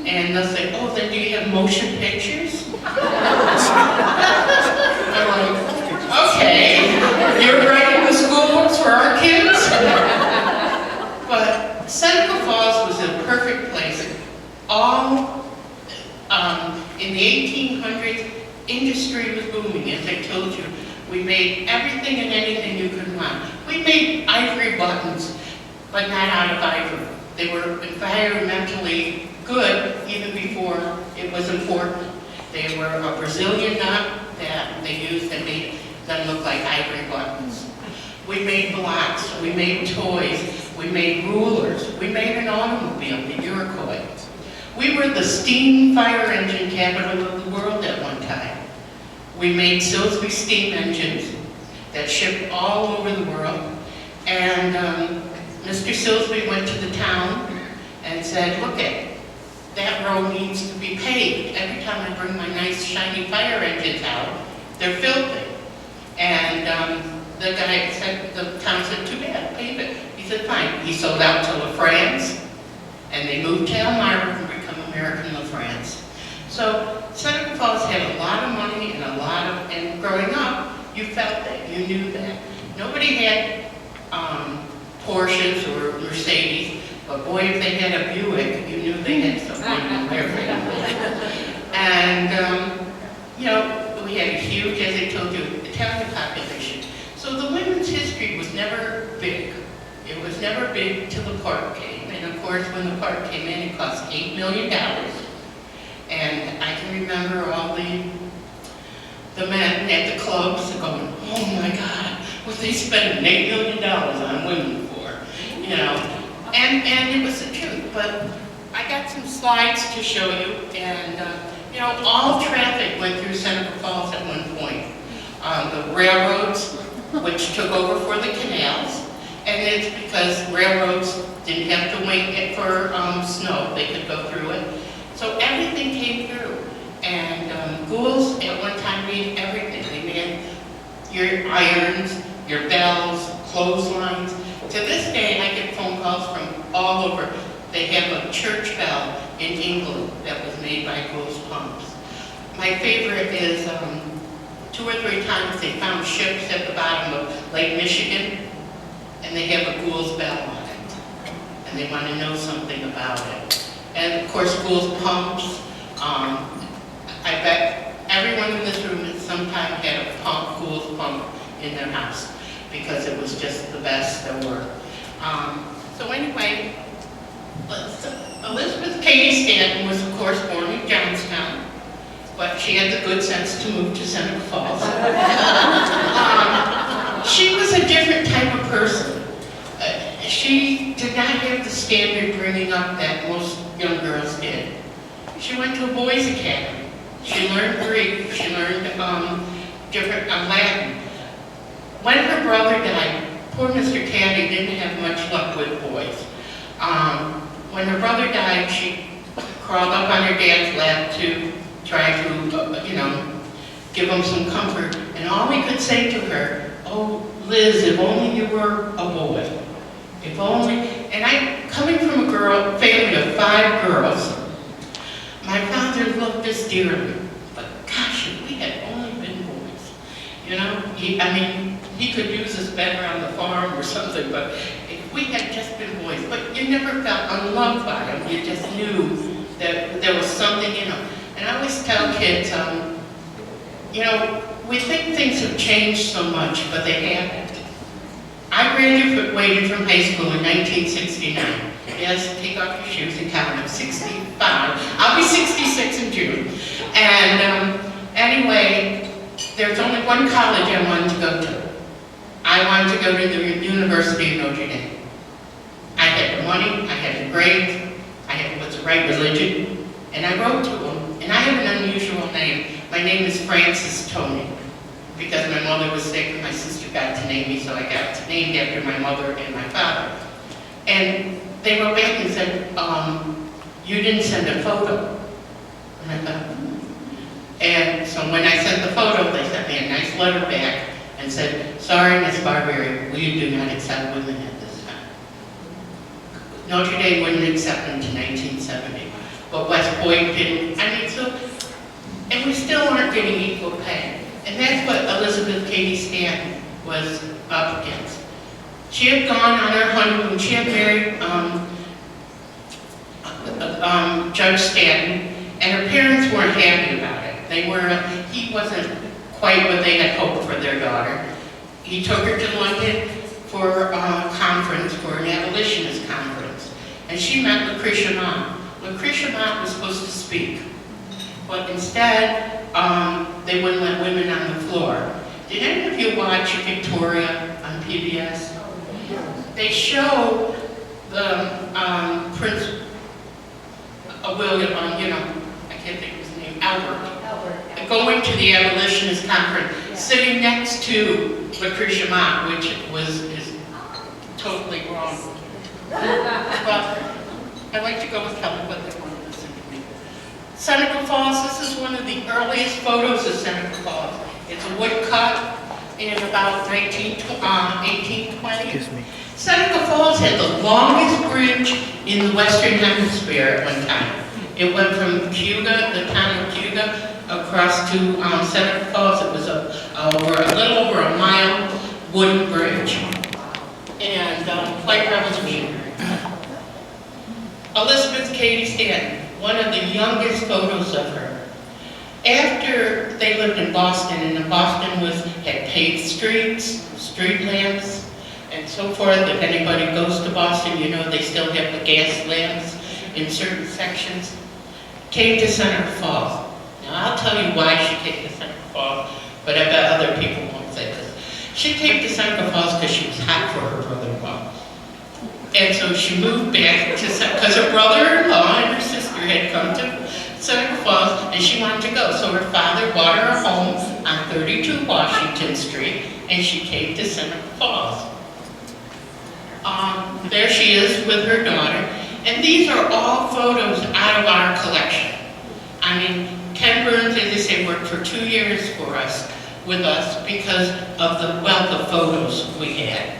K: And they'll say, oh, then do you have motion pictures? I'm like, okay, you're writing the school books for our kids? But Seneca Falls was a perfect place. All in the 1800s, industry was booming, as I told you. We made everything and anything you could want. We made ivory buttons, but not out of ivory. They were environmentally good even before it was important. They were a Brazilian nut that they used and made them look like ivory buttons. We made blocks, we made toys, we made rulers, we made an automobile, the Iroquois. We were the steam fire engine capital of the world at one time. We made Silsby steam engines that shipped all over the world. And Mr. Silsby went to the town and said, look that road needs to be paved. Every time I bring my nice shiny fire engines out, they're filthy. And the guy said, the town said, too bad, pave it. He said, fine. He sold out to La France, and they moved to Elmira and become American La France. So Seneca Falls had a lot of money and and growing up, you felt that, you knew that. Nobody had Porsches or Mercedes, but boy, if they had a Buick, you knew they had something in their family. And, you know, we had a huge, as I told you, Italian population. So the women's history was never big. It was never big till the park came. And of course, when the park came in, it cost $8 million. And I can remember all the men at the clubs going, oh my God, what they spending $8 million on women for, you know? And it was the truth, but I got some slides to show you, and you know, all traffic went through Seneca Falls at one point. The railroads, which took over for the canals, and it's because railroads didn't have to wait for snow, they could go through it. So everything came through, and ghouls at one time made everything. They made your irons, your bells, clotheslines. To this day, I get phone calls from all over. They have a church bell in England that was made by ghouls' pumps. My favorite is 2 or 3 times they found ships at the bottom of Lake Michigan, and they have a ghoul's bell on it, and they want to know something about it. And of course, ghouls' pumps. I bet everyone in this room at some time had a ghouls' pump in their house, because it was just the best there were. So anyway, Elizabeth Cady Stanton was, of course, born in Johnstown, but she had the good sense to move to Seneca Falls. She was a different type of person. She did not have the standard bringing up that most young girls did. She went to a boys' academy. She learned Greek. She learned different Latin. When her brother died, poor Mr. Caddy didn't have much luck with boys. When her brother died, she crawled up on her dad's lap to try to, you know, give him some comfort. And all he could say to her, oh, Liz, if only you were a boy. If only, and coming from a family of 5 girls, my father loved us dearly. But gosh, if we had only been boys, you know? He could use us better on the farm or something, but if we had just been boys, but you never felt unloved by them. You just knew that there was something in them. And I always tell kids, you know, we think things have changed so much, but they haven't. I graduated from high school in 1969. Yes, take off your shoes and count. I'm 65. I'll be 66 in June. And anyway, there's only one college I wanted to go to. I wanted to go to the University of Notre Dame. I had the money, I had the grades, I had what's the right religion, and I wrote to them. And I have an unusual name. My name is Frances Tony, because my mother was sick and my sister got to name me, so I got named after my mother and my father. And they wrote back and said, you didn't send a photo. And I thought, And so when I sent the photo, they sent me a nice letter back and said, sorry, Miss Barberry, we do not accept women at this time. Notre Dame wouldn't accept them to 1970, but West Point didn't. And we still aren't getting equal pay. And that's what Elizabeth Cady Stanton was up against. She had gone on her honeymoon. She had married Judge Stanton, and her parents weren't happy about it. He wasn't quite what they had hoped for their daughter. He took her to London for a conference, for an abolitionist conference, and she met Lucretia Mott. Lucretia Mott was supposed to speak, but instead, they wouldn't let women on the floor. Did any of you watch Victoria on PBS? They show the Prince William, I can't think of his name, Albert, going to the abolitionist conference, sitting next to Lucretia Mott, which is totally wrong. But I like to go with Kelly, but they won't listen to me. Seneca Falls, this is one of the earliest photos of Seneca Falls. It's a woodcut in about 1820. Seneca Falls had the longest bridge in the Western Hemisphere at one time. It went from Cuba, the town of Cuba, across to Seneca Falls. It was a little over a mile wooden bridge, and quite revolutionary. Elizabeth Cady Stanton, one of the youngest photos of her. After they lived in Boston, and Boston had paved streets, street lamps, and so forth. If anybody goes to Boston, you know they still have the gas lamps in certain sections. Came to Seneca Falls. Now I'll tell you why she came to Seneca Falls, but I bet She came to Seneca Falls because she was hot for her brother-in-law. And so she moved back to, because her brother-in-law and her sister had come to Seneca Falls, and she wanted to go. So her father bought her a home on 32 Washington Street, and she came to Seneca Falls. There she is with her daughter, and these are all photos out of our collection. I mean, Ken Burns, as I say, worked for 2 years for us, with us, because of the wealth of photos we had.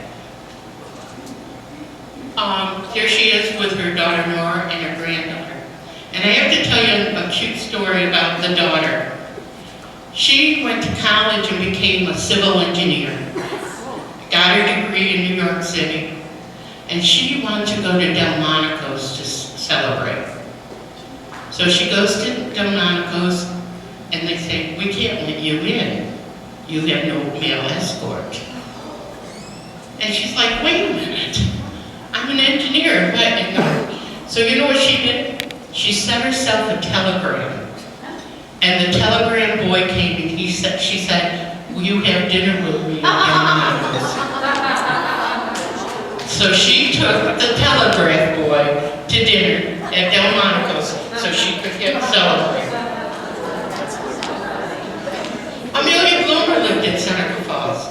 K: Here she is with her daughter Nora and her granddaughter. And I have to tell you a cute story about the daughter. She went to college and became a civil engineer. Got her degree in New York City. And she wanted to go to Delmonico's to celebrate. So she goes to Delmonico's and they say, we can't let you in. You have no male escort. And she's like, wait a minute. I'm an engineer. What? So you know what she did? She sent herself a telegram. And the telegram boy came and she said, will you have dinner with me at Delmonico's? So she took the telegraph boy to dinner at Delmonico's so she could get celebrated. Amelia Bloomer lived in Seneca Falls.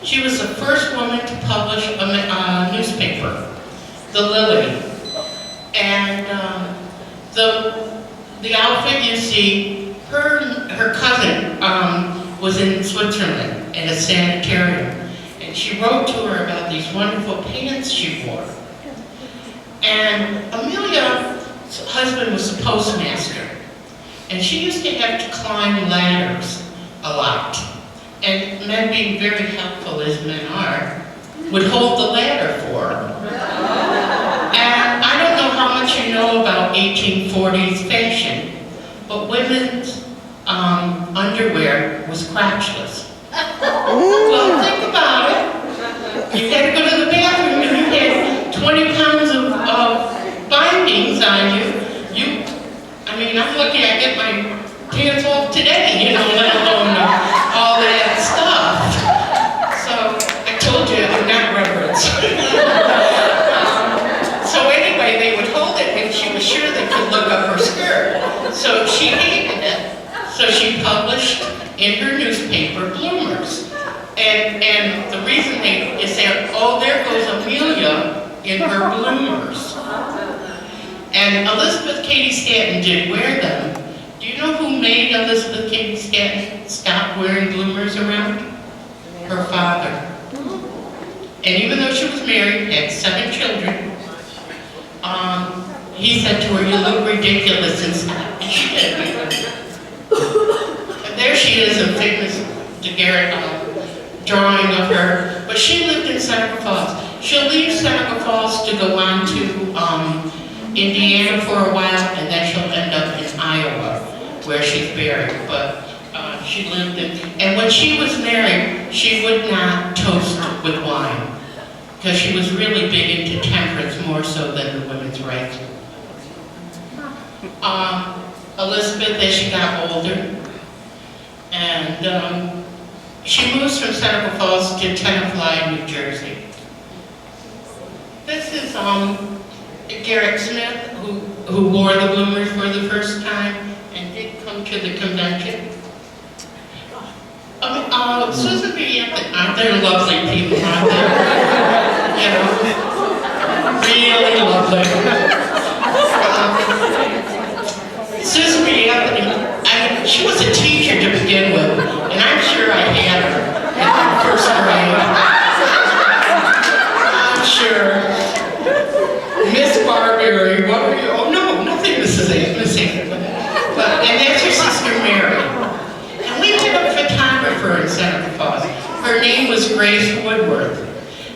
K: She was the first woman to publish a newspaper, The Lily. And the outfit you see, her cousin was in Switzerland at a sanitarium. And she wrote to her about these wonderful pants she wore. And Amelia's husband was the postmaster. And she used to have to climb ladders a lot. And men, being very helpful as men are, would hold the ladder for her. And I don't know how much you know about 1840s fashion, but women's underwear was crotchless. Well, think about it. You had to go to the bathroom and you had 20 pounds of bindings on you. I mean, I'm lucky I get my pants off today, you know, let alone all that stuff. So, I told you, I'm not reverence. So anyway, they would hold it and she was sure they could look up her skirt. So she hated it. So she published in her newspaper, Bloomers. And the reason they say, oh, there goes Amelia in her bloomers. And Elizabeth Cady Stanton did wear them. Do you know who made Elizabeth Cady Stanton stop wearing bloomers around? Her father. And even though she was married, had 7 children, he said to her, you look ridiculous and stop. And she did. And there she is, a famous drawing of her. But she lived in Seneca Falls. She'll leave Seneca Falls to go on to Indiana for a while, and then she'll end up in Iowa, where she's buried. But she lived in, and when she was married, she would not toast with wine, because she was really big into temperance, more so than the women's rights. Elizabeth, as she got older, and she moves from Seneca Falls to Tenafly, New Jersey. This is Garrett Smith, who wore the bloomers for the first time and did come to the convention. Susan B. Anthony, aren't they lovely people, aren't they? You know, really lovely. Susan B. Anthony, she was a teacher to begin with, and I'm sure I had her in first grade. I'm sure. Miss Barberry, what were you? Oh no, nothing, Mrs. A. But, and that's her sister Mary. And we had a photographer in Seneca Falls. Her name was Grace Woodworth.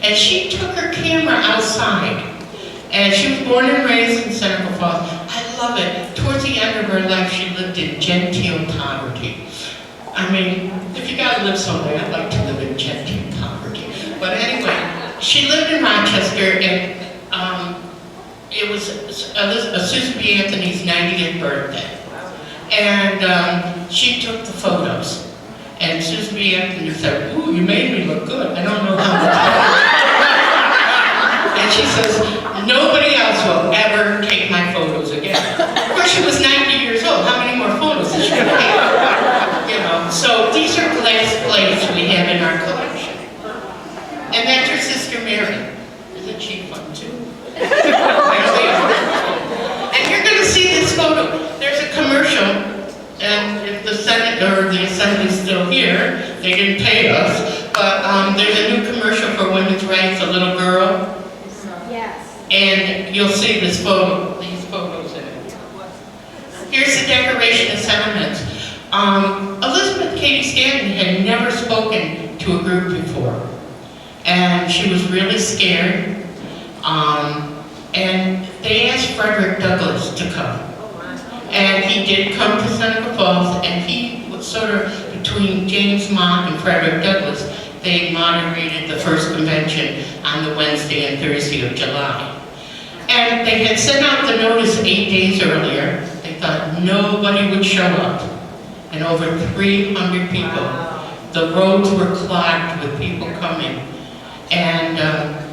K: And she took her camera outside. And she was born and raised in Seneca Falls. I love it. Towards the end of her life, she lived in genteel poverty. I mean, if you gotta live somewhere, I'd like to live in genteel poverty. But anyway, she lived in Rochester, and it was Susan B. Anthony's 90th birthday. And she took the photos. And Susan B. dance, and you said, "Ooh, you made me look good. I don't know how to dance." And she says, "Nobody else will ever take my photos again." Of course, she was 90 years old. How many more photos is she going to take? You know, so these are glass plates we have in our collection. And that's her sister Mary. Isn't she fun too? There we are. And you're going to see this photo. There's a commercial, and if the Senate or the Assembly's still here, they didn't pay us, but there's a new commercial for women's rights, a little girl.
D: Yes.
K: And you'll see this photo, these photos in it. Here's the Declaration of Sentiments. Elizabeth Cady Stanton had never spoken to a group before. And she was really scared. And they asked Frederick Douglass to come. And he did come to Seneca Falls, and he was sort of between James Mott and Frederick Douglass. They moderated the first convention on the Wednesday and Thursday of July. And they had sent out the notice 8 days earlier. They thought nobody would show up. And over 300 people. The roads were clogged with people coming. And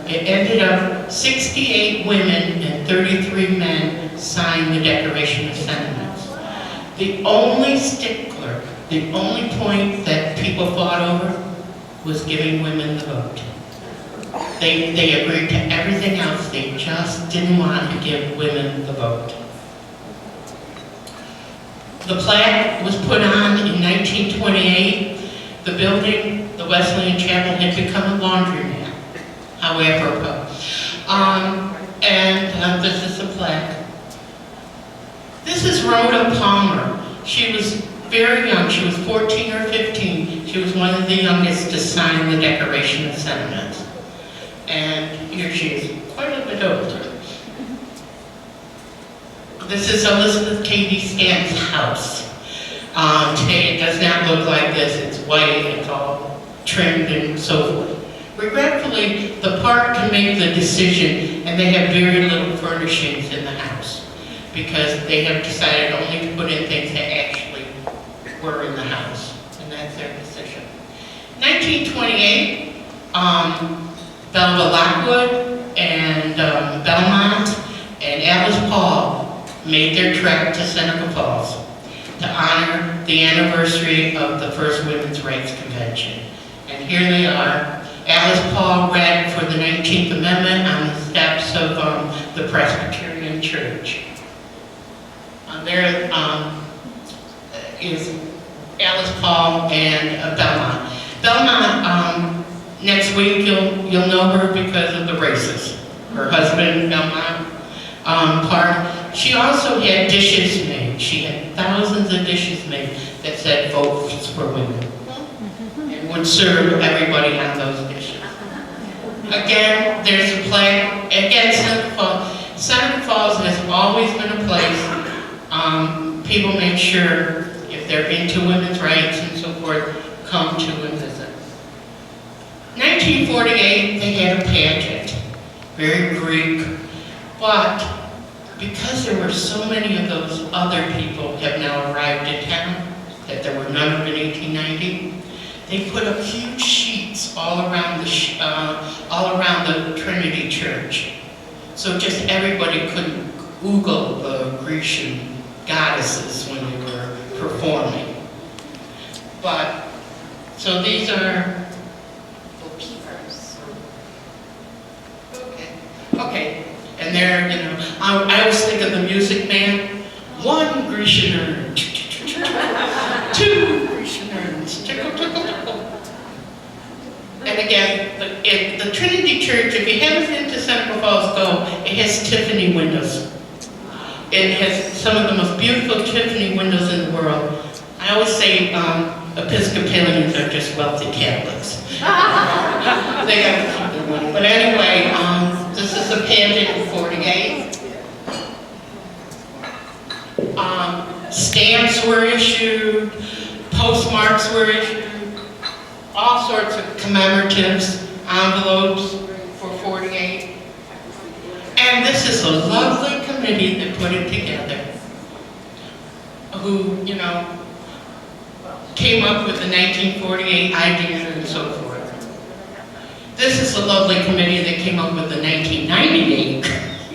K: it ended up 68 women and 33 men signed the Declaration of Sentiments. The only stickler, the only point that people fought over was giving women the vote. They agreed to everything else, they just didn't want to give women the vote. The plaque was put on in 1928. The building, the Wesleyan Chapel, had become a laundromat. However, this is the plaque. This is Rhoda Palmer. She was very young. She was 14 or 15. She was one of the youngest to sign the Declaration of Sentiments. And here she is, quite a bit older. This is Elizabeth Cady Stanton's house. Today it does not look like this. It's white, it's all trimmed and so forth. Regretfully, the park can make the decision, and they have very little furnishings in the house because they have decided only to put in things that actually were in the house, and that's their decision. 1928, Belva Lockwood and Belmont and Alice Paul made their trek to Seneca Falls to honor the anniversary of the first Women's Rights Convention. And here they are. Alice Paul read for the 19th Amendment on the steps of the Presbyterian Church. There is Alice Paul and Belmont. Belmont, next week you'll know her because of the races. Her husband, Belmont Park. She also had dishes made. She had thousands of dishes made that said votes for women. Would serve everybody on those dishes. Again, there's a plaque. Again, Seneca Falls. Seneca Falls has always been a place people make sure if they're into women's rights and so forth, come to and visit. 1948, they had a pageant, very Greek, but because there were so many of those other people have now arrived in town, that there were none of in 1890, they put up huge sheets all around the Trinity Church, so just everybody could Google the Grecian goddesses when they were performing. But so these are okay, and they're I always think of the Music Man. 1 Grecian urn, 2 Grecian urns, tickle, tickle, tickle. And again, the Trinity Church, if you haven't been to Seneca Falls, go. It has Tiffany windows. It has some of the most beautiful Tiffany windows in the world. I always say Episcopalians are just wealthy Catholics. They got to keep their money. But anyway, this is a pageant in 48. Stamps were issued, postmarks were issued, all sorts of commemoratives, envelopes for 48. And this is a lovely committee that put it together, who, came up with the 1948 idea and so forth. This is the lovely committee that came up with the 1998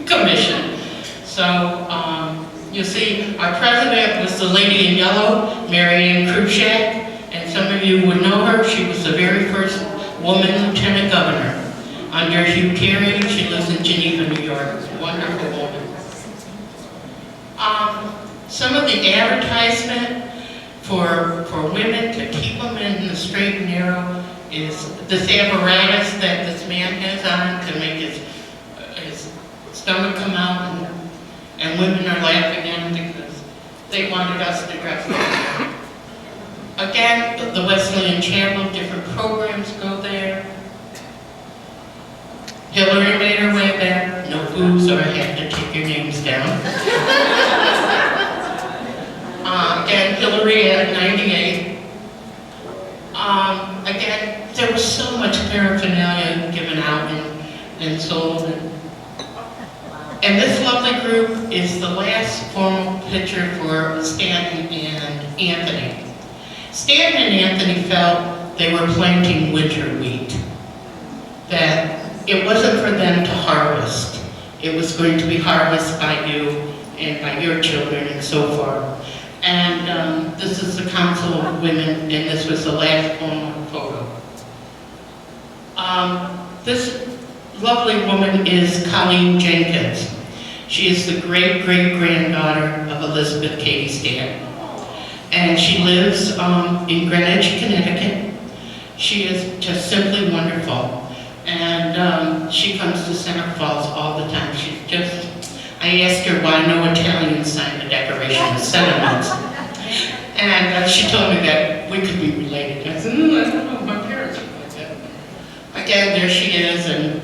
K: commission. So you see, our president was the lady in yellow, Marianne Krupschak, and some of you would know her. She was the very first woman lieutenant governor under Hugh Carey. She lives in Geneva, New York. Wonderful woman. Some of the advertisement for women to keep them in the straight and narrow is this apparatus that this man has on to make his stomach come out, and women are laughing at him because they wanted us to dress like again, the Wesleyan Chapel, different programs go there. Hillary made her way back. No booze or I have to take your names down. Again, Hillary at 98. Again, there was so much paraphernalia given out and sold. And this lovely group is the last formal picture for Stanton and Anthony. Stanton and Anthony felt they were planting winter wheat, that it wasn't for them to harvest. It was going to be harvested by you and by your children and so forth. And this is the Council of Women, and this was the last formal photo. This lovely woman is Colleen Jenkins. She is the great-great-granddaughter of Elizabeth Cady Stanton. And she lives in Greenwich, Connecticut. She is just simply wonderful. And she comes to Seneca Falls all the time. She's just, I asked her why no Italian signed the Declaration of Sentiments. And she told me that we could be related. I said, I don't know, my parents are like that. Again, there she is, and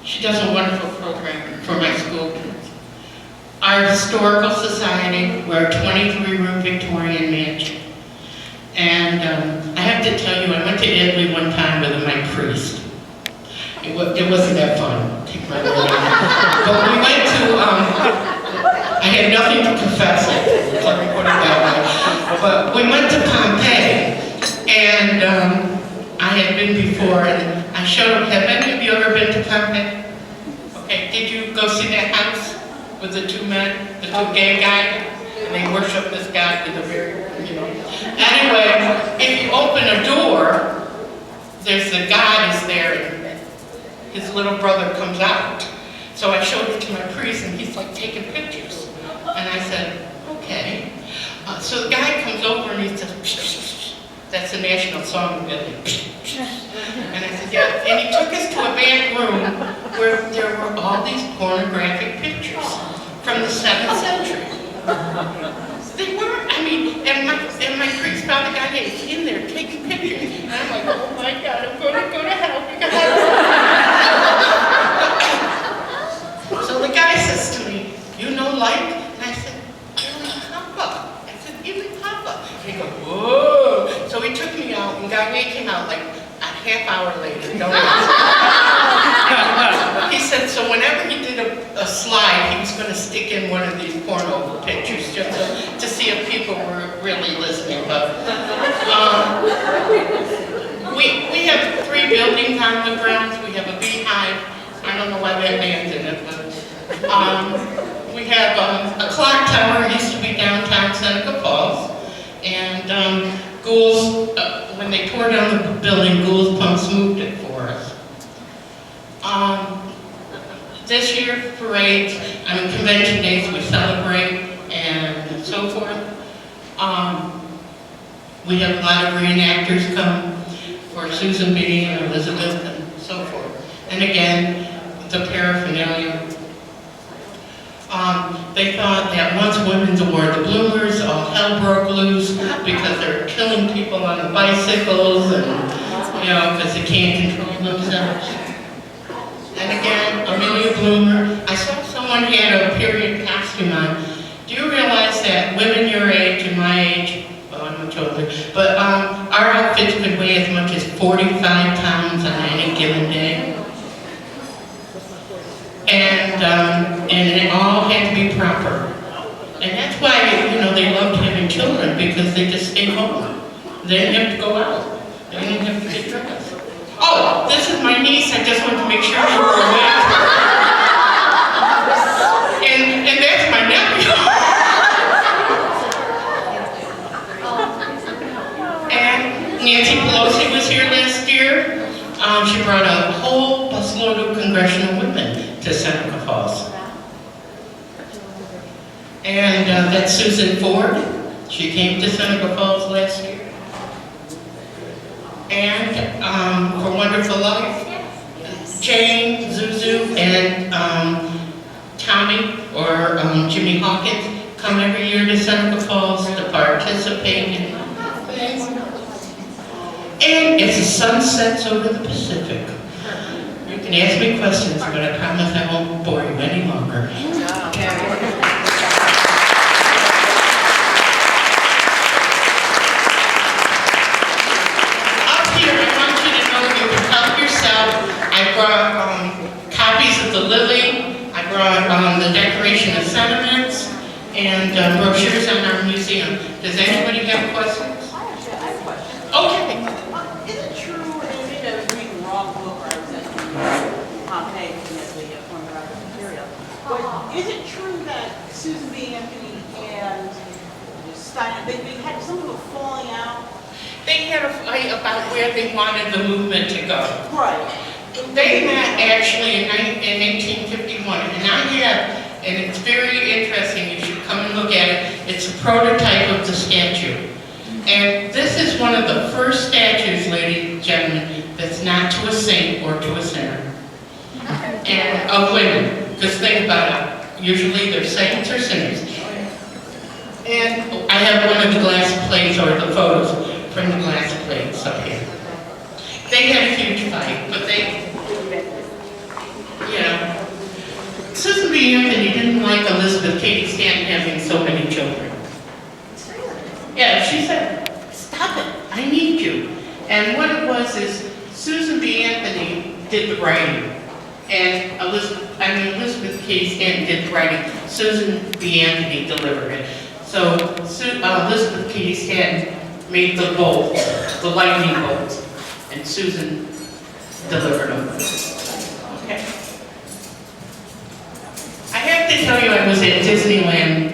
K: she does a wonderful program for my school kids. Our Historical Society, we're a 23-room Victorian mansion. And I have to tell you, I went to Italy one time with my priest. It wasn't that fun, take my word on it. But we went to, I had nothing to confess, let me put it that way. But we went to Pompeii, and I had been before, and I showed up. Have any of you ever been to Pompeii? Okay, did you go see that house with the two men, the two gay guys? And they worship this guy with a very, Anyway, if you open a door, there's the God is there, and his little brother comes out. So I showed it to my priest, and he's like taking pictures. And I said, okay. So the guy comes over and he says, psh, psh, psh. That's the national song of Italy. And I said, yeah. And he took us to a back room where there were all these pornographic pictures from the 7th century. They were, and my priest found the guy in there taking pictures. And I'm like, oh my God, I'm going to go to hell because So the guy says to me, you know light? And I said, Ili Papa. I said, Ili Papa. And he goes, whoa. So he took me out, and Gagne came out like a half hour later. He said, so whenever he did a slide, he was going to stick in one of these porno pictures just to see if people were really listening. But we have 3 buildings on the grounds. We have a beehive. I don't know why that man's in it, but we have a clock tower. It used to be downtown Seneca Falls. And Gould's, when they tore down the building, Gould's Pumps moved it for us. This year, parades, convention days, we celebrate and so forth. We have a lot of reenactors come for Susan B. and Elizabeth and so forth. And again, the paraphernalia. They thought that once women wore the bloomers, all hell broke loose because they're killing people on the bicycles and, because they can't control themselves. And again, Amelia Bloomer, I saw someone had a period costume on. Do you realize that women your age and my age, well, I'm much older, but our outfits could weigh as much as 45 pounds on any given day? And it all had to be proper. And that's why, they loved having children, because they just stayed home. They didn't have to go out. They didn't have to get dressed. Oh, this is my niece. I just wanted to make sure you were aware. And that's my nephew. And Nancy Pelosi was here last year. She brought a whole busload of congressional women to Seneca Falls. And that's Susan Ford. She came to Seneca Falls last year. And for Wonderful Life, Jane, Zuzu, and Tommy or Jimmy Hawkins come every year to Seneca Falls to participate in things. And as the sun sets over the Pacific, you can ask me questions, but I promise I won't bore you any longer. I brought copies of the Lily, I brought the Declaration of Sentiments, and brochures on our museum. Does anybody have questions?
L: I actually have a question.
K: Okay.
L: Is it true, and maybe I was reading the wrong book, or I was at Pompeii, as the former Robert's material, but is it true that Susan B. Anthony and Steiner, they had some of a falling out?
K: They had a fight about where they wanted the movement to go.
L: Right.
K: They met actually in 1851, and I have, and it's very interesting, you should come and look at it. It's a prototype of the statue. And this is one of the first statues, ladies and gentlemen, that's not to a saint or to a sinner. And of women, because think about it, usually they're saints or sinners. And I have one of the glass plates, or the photos from the glass plates up here. They had a huge fight, but they, you know, Susan B. Anthony didn't like Elizabeth Cady Stanton having so many children. Yeah, she said, stop it, I need you. And what it was is, Susan B. Anthony did the writing, and Elizabeth Cady Stanton did the writing. Susan B. Anthony delivered it. So Elizabeth Cady Stanton made the bolt, the lightning bolt, and Susan delivered them. Okay. I have to tell you, I was at Disneyland